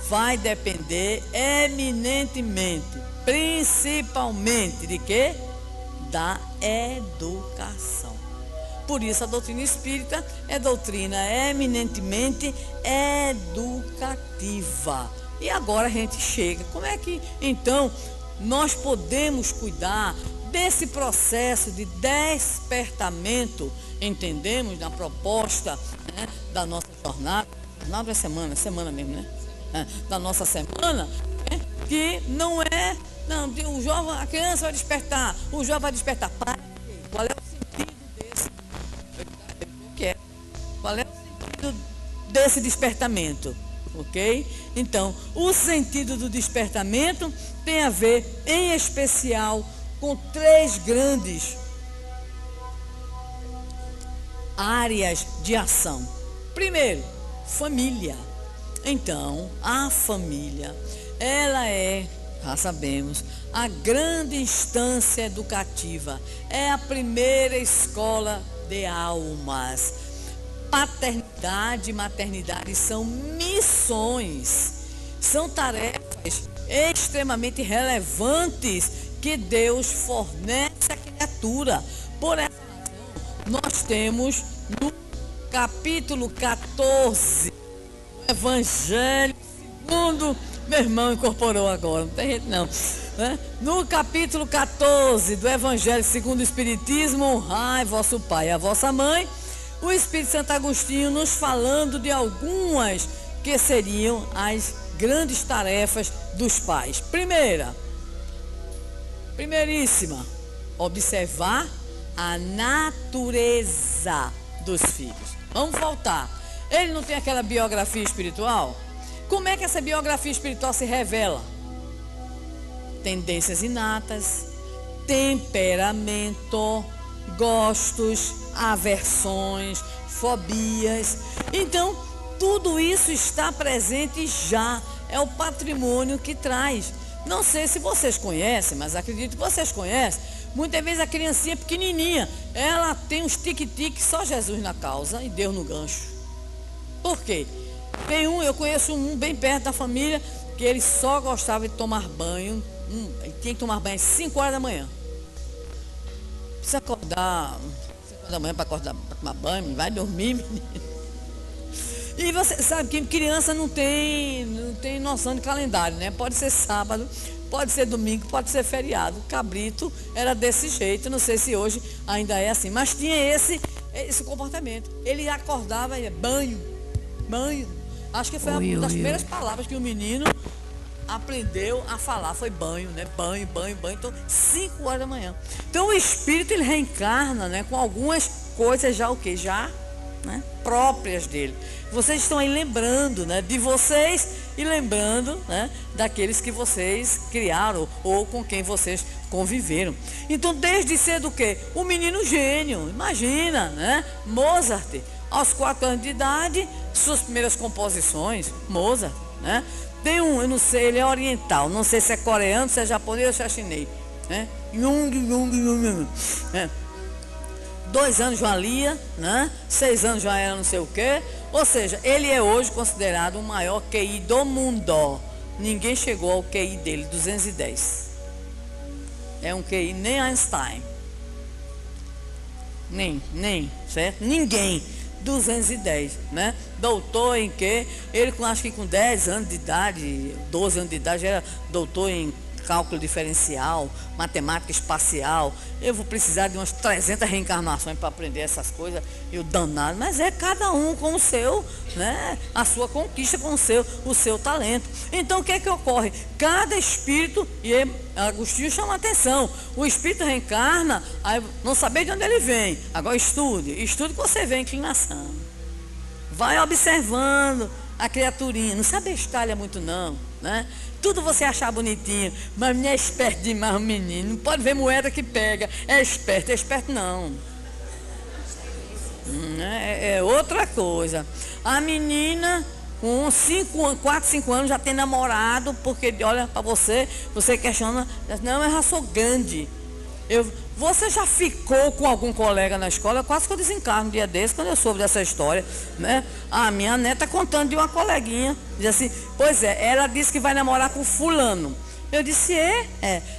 Vai depender eminentemente, principalmente de quê? Da educação. Por isso a doutrina espírita é doutrina eminentemente educativa. E agora a gente chega. Como é que, então, nós podemos cuidar desse processo de despertamento, entendemos, na proposta, né, da nossa jornada é semana mesmo, né? Da nossa semana, né, que não é, não, o jovem, a criança vai despertar, o jovem vai despertar. Para quê? Qual é o sentido desse? Qual é o sentido desse despertamento? Ok? Então, o sentido do despertamento tem a ver, em especial, com 3 grandes áreas de ação. Primeiro, família. Então, a família, ela é, já sabemos, a grande instância educativa. É a primeira escola de almas. Paternidade e maternidade são missões, são tarefas extremamente relevantes que Deus fornece à criatura. Por essa razão, nós temos no capítulo 14 do Evangelho segundo, meu irmão incorporou agora, não tem jeito não, né? No capítulo 14 do Evangelho segundo o Espiritismo, honrai vosso pai e a vossa mãe, o Espírito Santo Agostinho nos falando de algumas que seriam as grandes tarefas dos pais. Primeiríssima, observar a natureza dos filhos. Vamos voltar. Ele não tem aquela biografia espiritual? Como é que essa biografia espiritual se revela? Tendências inatas, temperamento, gostos, aversões, fobias. Então, tudo isso está presente já. É o patrimônio que traz. Não sei se vocês conhecem, mas acredito que vocês conhecem. Muitas vezes a criancinha pequenininha, ela tem uns tique-tique, só Jesus na causa e Deus no gancho. Por quê? Eu conheço um bem perto da família, que ele só gostava de tomar banho. Ele tinha que tomar banho às 5 horas da manhã. Precisa acordar 5 horas da manhã para tomar banho, vai dormir, menino. E você sabe que criança não tem noção de calendário, né? Pode ser sábado, pode ser domingo, pode ser feriado. Cabrito era desse jeito, não sei se hoje ainda é assim, mas tinha esse comportamento. Ele acordava e banho. Acho que foi uma das primeiras palavras que o menino aprendeu a falar, foi banho, né? Banho. Então, 5 horas da manhã. Então, o espírito, ele reencarna, né, com algumas coisas já né, próprias dele. Vocês estão aí lembrando, né, de vocês e lembrando, né, daqueles que vocês criaram ou com quem vocês conviveram. Então, desde cedo o quê? O menino gênio, imagina, né? Mozart, aos 4 anos de idade, suas primeiras composições, Mozart, né? Tem eu não sei, ele é oriental, não sei se é coreano, se é japonês ou se é chinês, né? Né? 2 anos já lia, né? 6 anos já era não sei o quê. Ou seja, ele é hoje considerado o maior QI do mundo. Ninguém chegou ao QI dele, 210. É um QI nem Einstein. Nem, certo? Ninguém. 210, né? Doutor em quê? Ele acho que com 10 anos de idade, 12 anos de idade, já era doutor em cálculo diferencial, matemática espacial. Eu vou precisar de umas 300 reencarnações para aprender essas coisas, e o danado, mas é cada um com o seu, né? A sua conquista com o seu talento. Então o que é que ocorre? Cada espírito, e Agostinho chama a atenção, o espírito reencarna, aí não saber de onde ele vem. Agora estude que você vê a inclinação. Vai observando a criaturinha, não se abestalha muito não, né? Tudo você achar bonitinho, mas não é esperto demais o menino, não pode ver moeda que pega, é esperto não. É outra coisa. A menina com 4, 5 anos já tem namorado, porque olha para você questiona, não, eu já sou grande. Você já ficou com algum colega na escola? Quase que eu desencarno um dia desse, quando eu soube dessa história, né? A minha neta contando de uma coleguinha, diz assim, pois é, ela disse que vai namorar com fulano. Eu disse,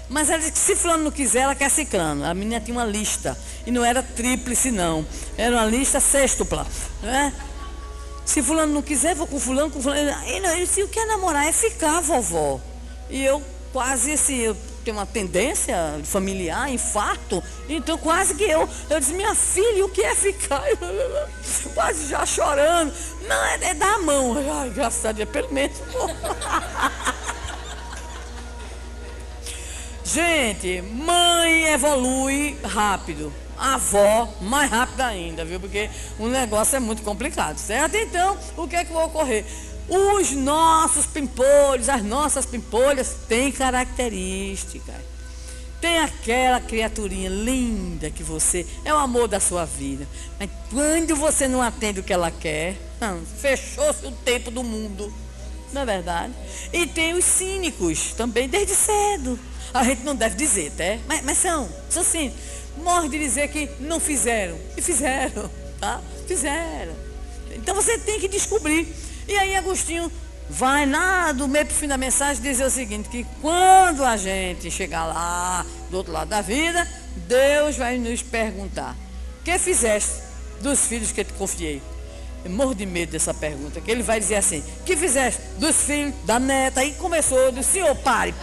mas ela disse que se fulano não quiser, ela quer ciclano. A menina tinha uma lista, e não era tríplice não, era uma lista sextupla, né? Se fulano não quiser, vou com fulano. Ele disse, o que é namorar? É ficar, vovó. E eu quase assim, tem uma tendência familiar, infarto. Então quase que eu disse, minha filha, o que é ficar? Quase já chorando. Não, é dar a mão. Ai, graças a Deus, pelo menos. Gente, mãe evolui rápido. A avó, mais rápida ainda, viu? Porque o negócio é muito complicado, certo? Então, o que é que vai ocorrer? Os nossos pimpolhos, as nossas pimpolhas têm características. Tem aquela criaturinha linda que você é o amor da sua vida. Mas quando você não atende o que ela quer, fechou-se o tempo do mundo. Não é verdade? E tem os cínicos também, desde cedo. A gente não deve dizer, tá? Mas são cínicos. Morre de dizer que não fizeram. E fizeram, tá? Fizeram. Então você tem que descobrir. E aí Agostinho vai lá do meio para o fim da mensagem dizer o seguinte, que quando a gente chegar lá do outro lado da vida, Deus vai nos perguntar: o que fizeste dos filhos que eu te confiei? Eu morro de medo dessa pergunta, que ele vai dizer assim: o que fizeste dos filhos, da neta? Aí começou, eu disse: senhor, pare,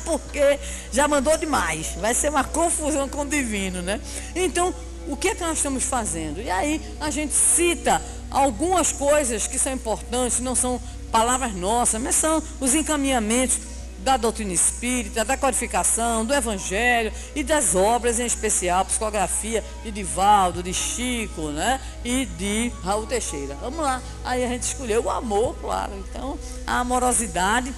porque já mandou demais. Vai ser uma confusão com o divino, né? Então, o que é que nós estamos fazendo? E aí a gente cita algumas coisas que são importantes, não são palavras nossas, mas são os encaminhamentos da doutrina espírita, da codificação, do evangelho e das obras, em especial, psicografia de Divaldo, de Chico, né? E de Raul Teixeira. Vamos lá, aí a gente escolheu o amor, claro. Então, a amorosidade,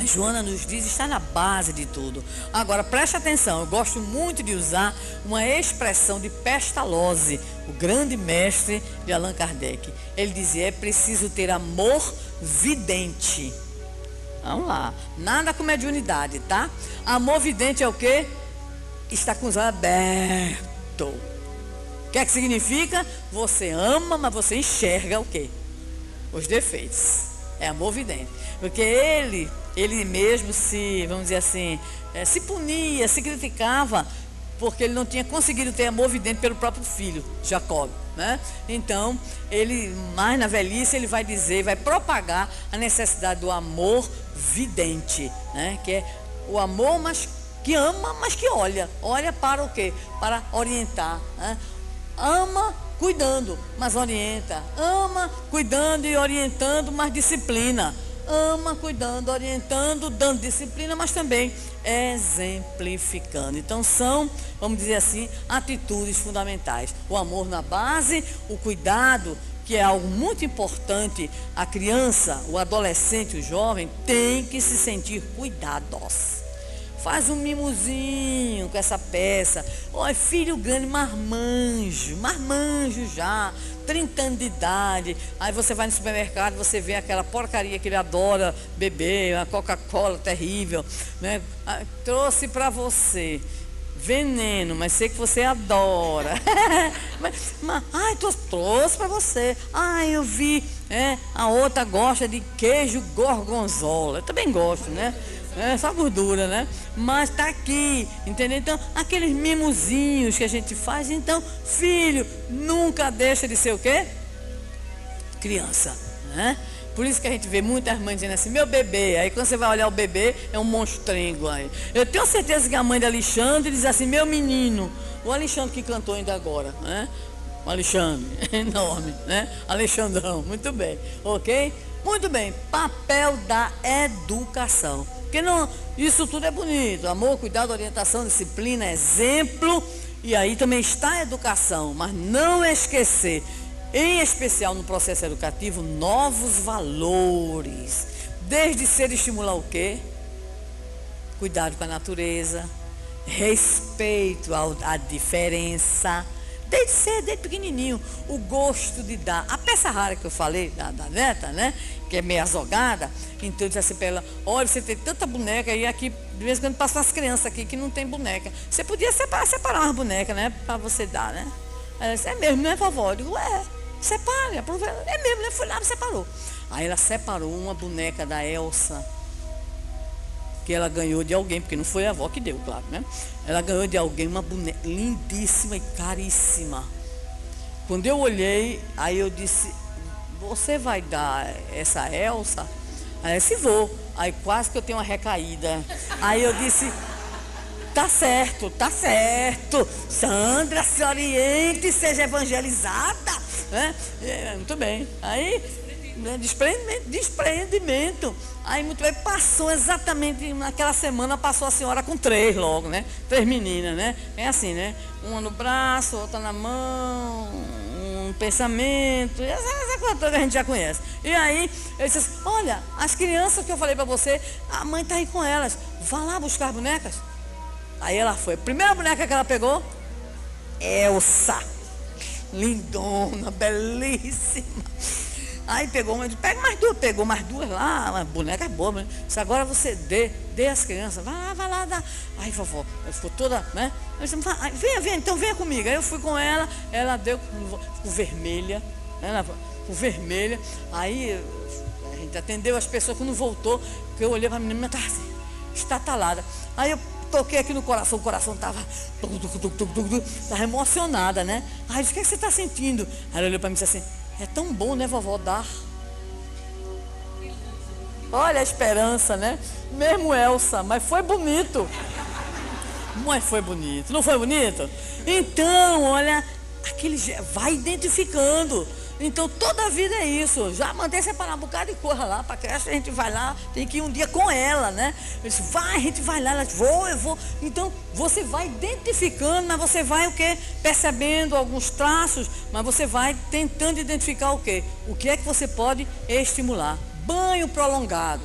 Joana nos diz, está na base de tudo. Agora, preste atenção, eu gosto muito de usar uma expressão de Pestalozzi, o grande mestre de Allan Kardec. Ele dizia: é preciso ter amor vidente. Vamos lá, nada com mediunidade, tá? Amor vidente é o quê? Está com os olhos abertos. O que é que significa? Você ama, mas você enxerga o quê? Os defeitos. É amor vidente. Porque ele mesmo se, vamos dizer assim, se punia, se criticava, porque ele não tinha conseguido ter amor vidente pelo próprio filho, Jacob, né? Então, ele, mais na velhice, ele vai dizer, vai propagar a necessidade do amor vidente, né? Que é o amor, mas que ama, mas que olha para o quê? Para orientar, né? Ama cuidando, mas orienta. Ama cuidando e orientando, mas disciplina. Ama cuidando, orientando, dando disciplina, mas também exemplificando. Então são, vamos dizer assim, atitudes fundamentais. O amor na base, o cuidado, que é algo muito importante. A criança, o adolescente, o jovem tem que se sentir cuidados. Faz um mimozinho com essa peça. Olha, filho grande, marmanjo já, 30 anos de idade. Aí você vai no supermercado, você vê aquela porcaria que ele adora beber, uma Coca-Cola terrível, né? Trouxe para você veneno, mas sei que você adora. Ai, trouxe para você. Ai, eu vi, a outra gosta de queijo gorgonzola. Eu também gosto, né? Só gordura, né? Mas tá aqui, entendeu? Então, aqueles mimozinhos que a gente faz. Então, filho, nunca deixa de ser o quê? Criança, né? Por isso que a gente vê muitas mães dizendo assim: meu bebê. Aí quando você vai olhar o bebê, é um monstrengo aí. Eu tenho certeza que a mãe de Alexandre diz assim: meu menino. O Alexandre que cantou ainda agora, né? O Alexandre, enorme, né? Alexandrão, muito bem, ok? Muito bem, papel da educação. Porque não, isso tudo é bonito: amor, cuidado, orientação, disciplina, exemplo. E aí também está a educação, mas não esquecer, em especial no processo educativo, novos valores. Desde cedo estimular o quê? Cuidado com a natureza, respeito à diferença. Desde cedo, desde pequenininho, o gosto de dar. A peça rara que eu falei, da neta, né? Que é meio azogada. Então eu disse assim para ela: olha, você tem tanta boneca, e aqui, de vez em quando, passam as crianças aqui que não tem boneca. Você podia separar umas bonecas, né? Para você dar, né? Ela disse: é mesmo, né, vovó? Eu digo: separe, aproveita. É mesmo, né? Fui lá e separou. Aí ela separou uma boneca da Elsa, que ela ganhou de alguém, porque não foi a avó que deu, claro, né? Ela ganhou de alguém uma boneca lindíssima e caríssima. Quando eu olhei, aí eu disse: você vai dar essa Elsa? Aí eu disse: vou. Aí quase que eu tenho uma recaída. Aí eu disse, tá certo, Sandra, se oriente, seja evangelizada, né? Muito bem. Aí, né, desprendimento. Aí muito bem, passou exatamente naquela semana, passou a senhora com 3 logo, né? 3 meninas, né? É assim, né? Uma no braço, outra na mão, um pensamento, essa coisa toda que a gente já conhece. E aí, eu disse assim, olha, as crianças que eu falei pra você, a mãe tá aí com elas, vá lá buscar as bonecas. Aí ela foi, a primeira boneca que ela pegou, Elsa, lindona, belíssima. Aí pegou uma, pegou mais duas lá, uma boneca boa, né? Disse, agora você dê as crianças, vai lá, dá. Aí vovó, ela ficou toda, né? Eu disse, venha, então venha comigo. Aí eu fui com ela deu com vermelha, né? Com vermelha. Aí a gente atendeu as pessoas, quando voltou, que eu olhei para a menina, estava assim, estatalada. Aí eu toquei aqui no coração, o coração estava emocionada, né? Aí eu disse, o que você está sentindo? Aí ela olhou para mim e disse assim, é tão bom, né, vovó, dar. Olha a esperança, né? Mesmo Elsa, mas foi bonito. Mas foi bonito, não foi bonito? Então, olha, aquele vai identificando. Então, toda a vida é isso. Já mandei separar um bocado de coisa lá para a creche, a gente vai lá, tem que ir um dia com ela, né? Eu disse, vai, a gente vai lá, ela disse, eu vou. Então, você vai identificando, mas você vai o quê? Percebendo alguns traços, mas você vai tentando identificar o quê? O que é que você pode estimular? Banho prolongado.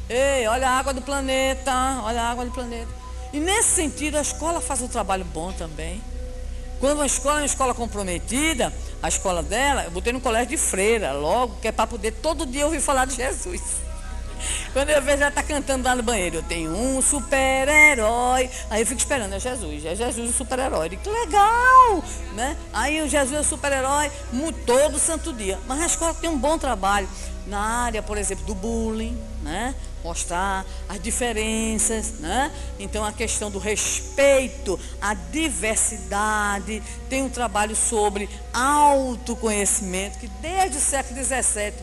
Ei, olha a água do planeta, olha a água do planeta. E nesse sentido, a escola faz um trabalho bom também. Quando uma escola é uma escola comprometida, a escola dela, eu botei no colégio de freira, logo, que é para poder todo dia ouvir falar de Jesus. Quando eu vejo ela está cantando lá no banheiro, eu tenho um super-herói. Aí eu fico esperando, é Jesus o super-herói. Que legal, né? Aí o Jesus é o super-herói todo santo dia. Mas a escola tem um bom trabalho na área, por exemplo, do bullying, né? Mostrar as diferenças, né? Então a questão do respeito, a diversidade, tem um trabalho sobre autoconhecimento, que desde o século XVII,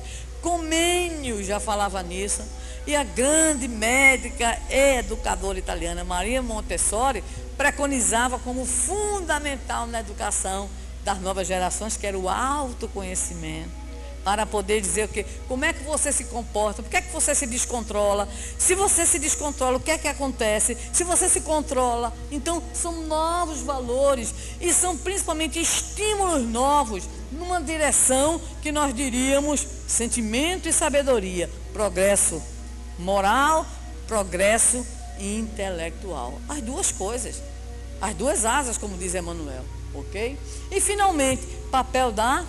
Comênio já falava nisso, e a grande médica e educadora italiana Maria Montessori preconizava como fundamental na educação das novas gerações, que era o autoconhecimento. Para poder dizer o quê? Como é que você se comporta? Por que é que você se descontrola? Se você se descontrola, o que é que acontece? Se você se controla, então são novos valores e são principalmente estímulos novos numa direção que nós diríamos sentimento e sabedoria, progresso moral, progresso intelectual. As duas coisas, as duas asas, como diz Emmanuel, ok? E finalmente, papel da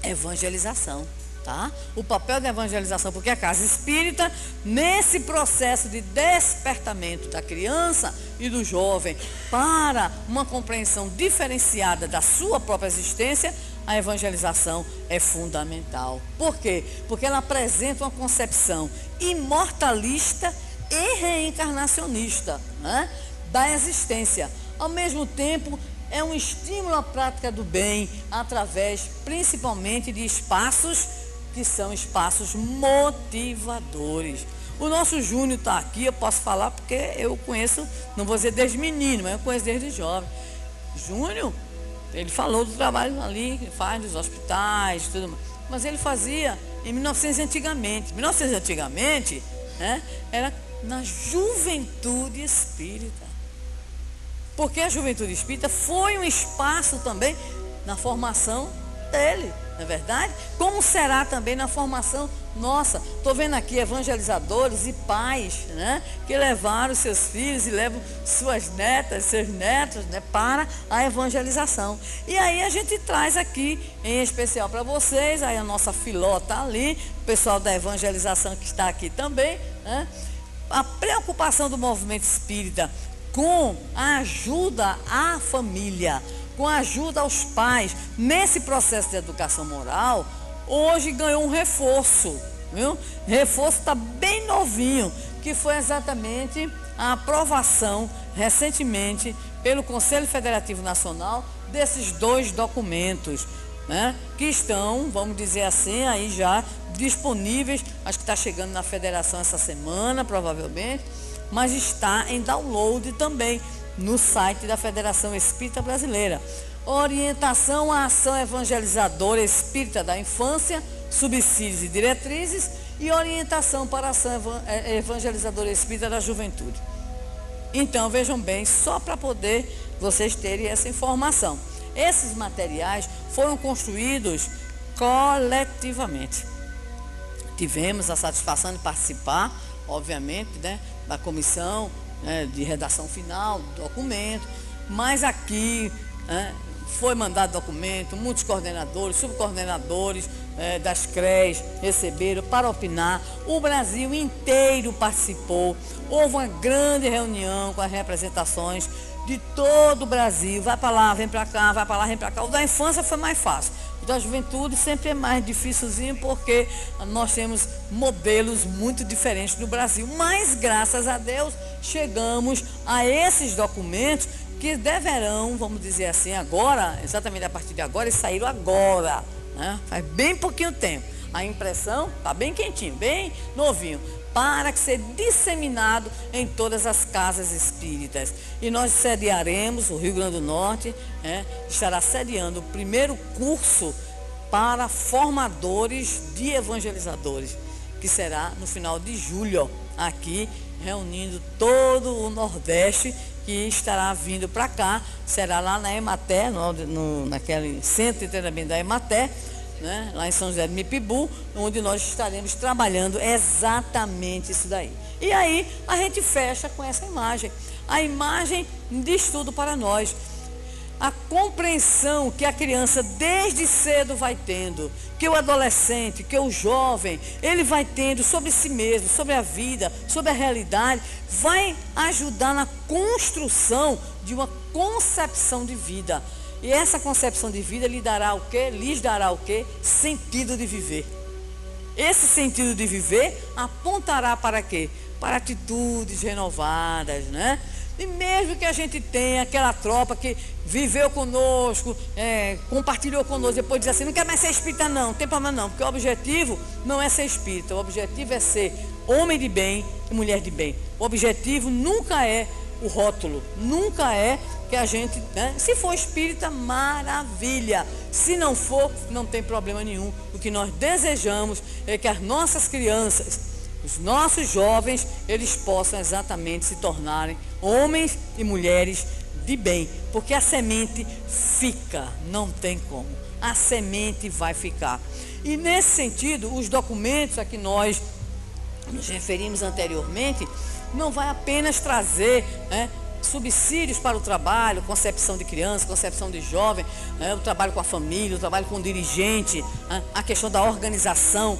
evangelização, tá? O papel da evangelização, porque a casa espírita, nesse processo de despertamento da criança e do jovem para uma compreensão diferenciada da sua própria existência, a evangelização é fundamental. Por quê? Porque ela apresenta uma concepção imortalista e reencarnacionista, né, da existência. Ao mesmo tempo, é um estímulo à prática do bem, através principalmente de espaços que são espaços motivadores. O nosso Júnior está aqui, eu posso falar porque eu conheço, não vou dizer desde menino, mas eu conheço desde jovem. Júnior, ele falou do trabalho ali que faz nos hospitais, tudo mais. Mas ele fazia em 1900 antigamente. 1900 antigamente, né, era na juventude espírita. Porque a juventude espírita foi um espaço também na formação dele, não é verdade? Como será também na formação nossa. Estou vendo aqui evangelizadores e pais, né, que levaram seus filhos e levam suas netas, seus netos, né, para a evangelização. E aí a gente traz aqui, em especial para vocês, aí a nossa Filó está ali, o pessoal da evangelização que está aqui também, né, a preocupação do movimento espírita com a ajuda à família, com a ajuda aos pais, nesse processo de educação moral, hoje ganhou um reforço, viu? Reforço está bem novinho, que foi exatamente a aprovação recentemente pelo Conselho Federativo Nacional desses 2 documentos, né, que estão, vamos dizer assim, aí já disponíveis, acho que está chegando na federação essa semana, provavelmente, mas está em download também no site da Federação Espírita Brasileira. Orientação à ação evangelizadora espírita da infância, subsídios e diretrizes, e orientação para a ação evangelizadora espírita da juventude. Então, vejam bem, só para poder vocês terem essa informação. Esses materiais foram construídos coletivamente. Tivemos a satisfação de participar, obviamente, né, da comissão, né, de redação final do documento, mas aqui, né, foi mandado documento, muitos coordenadores, subcoordenadores das CREs receberam para opinar. O Brasil inteiro participou. Houve uma grande reunião com as representações de todo o Brasil. Vai para lá, vem para cá, vai para lá, vem para cá. O da infância foi mais fácil. O da juventude sempre é mais dificilzinho, porque nós temos modelos muito diferentes no Brasil. Mas, graças a Deus, chegamos a esses documentos que deverão, vamos dizer assim, agora, exatamente a partir de agora, eles saíram agora, né? Faz bem pouquinho tempo. A impressão está bem quentinho, bem novinho, para que seja disseminado em todas as casas espíritas. E nós sediaremos, o Rio Grande do Norte, estará sediando o primeiro curso para formadores de evangelizadores, que será no final de julho, aqui, reunindo todo o Nordeste, que estará vindo para cá, será lá na Emater, naquele centro de treinamento da Emater, né, lá em São José do Mipibu, onde nós estaremos trabalhando exatamente isso daí. E aí a gente fecha com essa imagem. A imagem diz tudo para nós. A compreensão que a criança desde cedo vai tendo, que o adolescente, que o jovem, ele vai tendo sobre si mesmo, sobre a vida, sobre a realidade, vai ajudar na construção de uma concepção de vida. E essa concepção de vida lhes dará o quê? Sentido de viver. Esse sentido de viver apontará para quê? Para atitudes renovadas, né? E mesmo que a gente tenha aquela tropa que viveu conosco, compartilhou conosco, depois diz assim, não quer mais ser espírita não tem problema não, porque o objetivo não é ser espírita, o objetivo é ser homem de bem e mulher de bem. O objetivo nunca é o rótulo, nunca é que a gente, se for espírita, maravilha, se não for, não tem problema nenhum. O que nós desejamos é que as nossas crianças, os nossos jovens, eles possam exatamente se tornarem homens e mulheres de bem, porque a semente fica, não tem como, a semente vai ficar. E nesse sentido, os documentos a que nós nos referimos anteriormente, não vai apenas trazer subsídios para o trabalho, concepção de criança, concepção de jovem, o trabalho com a família, o trabalho com o dirigente, a questão da organização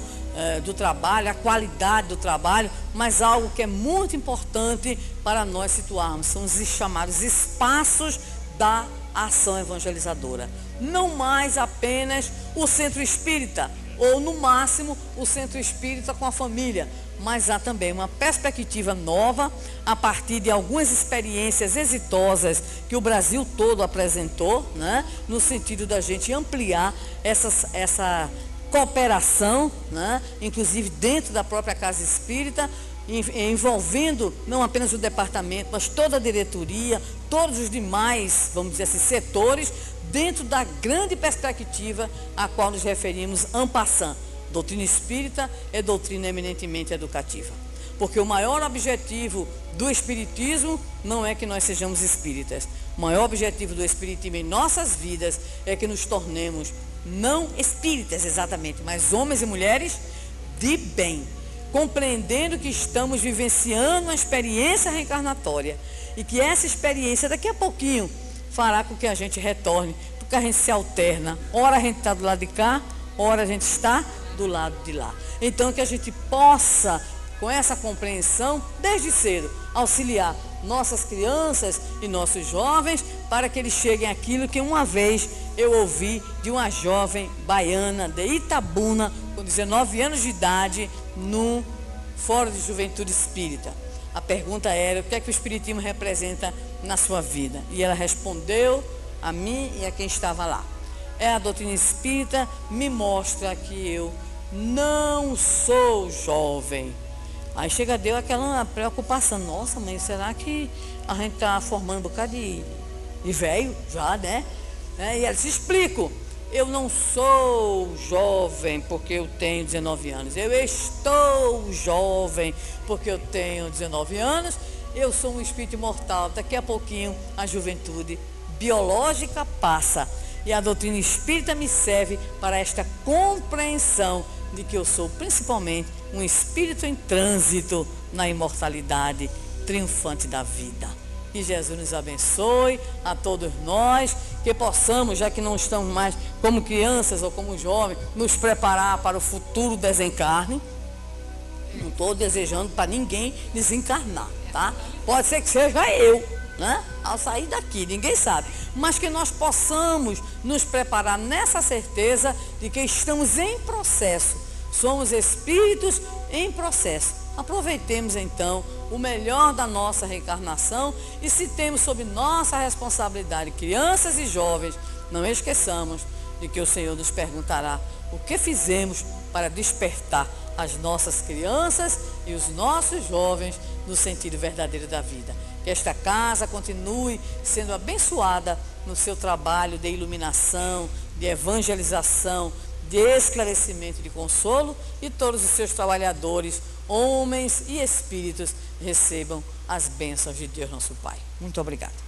do trabalho, a qualidade do trabalho, mas algo que é muito importante para nós situarmos, são os chamados espaços da ação evangelizadora. Não mais apenas o centro espírita, ou no máximo o centro espírita com a família, mas há também uma perspectiva nova a partir de algumas experiências exitosas que o Brasil todo apresentou, né? No sentido da gente ampliar essa cooperação, né? Inclusive dentro da própria casa espírita, envolvendo não apenas o departamento, mas toda a diretoria, todos os demais, vamos dizer assim, setores, dentro da grande perspectiva a qual nos referimos en passant. Doutrina espírita é doutrina eminentemente educativa. Porque o maior objetivo do espiritismo não é que nós sejamos espíritas. O maior objetivo do espiritismo em nossas vidas é que nos tornemos não espíritas exatamente, mas homens e mulheres de bem, compreendendo que estamos vivenciando uma experiência reencarnatória e que essa experiência daqui a pouquinho fará com que a gente retorne, porque a gente se alterna. Ora a gente está do lado de cá, ora a gente está do lado de lá. Então que a gente possa, com essa compreensão, desde cedo, auxiliar nossas crianças e nossos jovens para que eles cheguem àquilo que uma vez eu ouvi de uma jovem baiana de Itabuna, com 19 anos de idade, no Fórum de Juventude Espírita. A pergunta era: o que é que o Espiritismo representa na sua vida? E ela respondeu a mim e a quem estava lá: a doutrina espírita me mostra que eu não sou jovem. Aí chega, deu aquela preocupação, nossa mãe, será que a gente está formando um bocado de velho já, né? E ela disse, explico, eu não sou jovem porque eu tenho 19 anos, eu estou jovem porque eu tenho 19 anos, eu sou um espírito imortal, daqui a pouquinho a juventude biológica passa e a doutrina espírita me serve para esta compreensão de que eu sou principalmente um espírito em trânsito na imortalidade triunfante da vida. Que Jesus nos abençoe a todos nós, que possamos, já que não estamos mais como crianças ou como jovens, nos preparar para o futuro desencarne. Não estou desejando para ninguém desencarnar, tá? Pode ser que seja eu, né? Ao sair daqui, ninguém sabe. Mas que nós possamos nos preparar nessa certeza de que estamos em processo. Somos espíritos em processo. Aproveitemos então o melhor da nossa reencarnação e se temos sob nossa responsabilidade crianças e jovens, não esqueçamos de que o Senhor nos perguntará o que fizemos para despertar as nossas crianças e os nossos jovens no sentido verdadeiro da vida. Que esta casa continue sendo abençoada no seu trabalho de iluminação, de evangelização, de esclarecimento, de consolo, e todos os seus trabalhadores, homens e espíritos, recebam as bênçãos de Deus nosso Pai. Muito obrigada.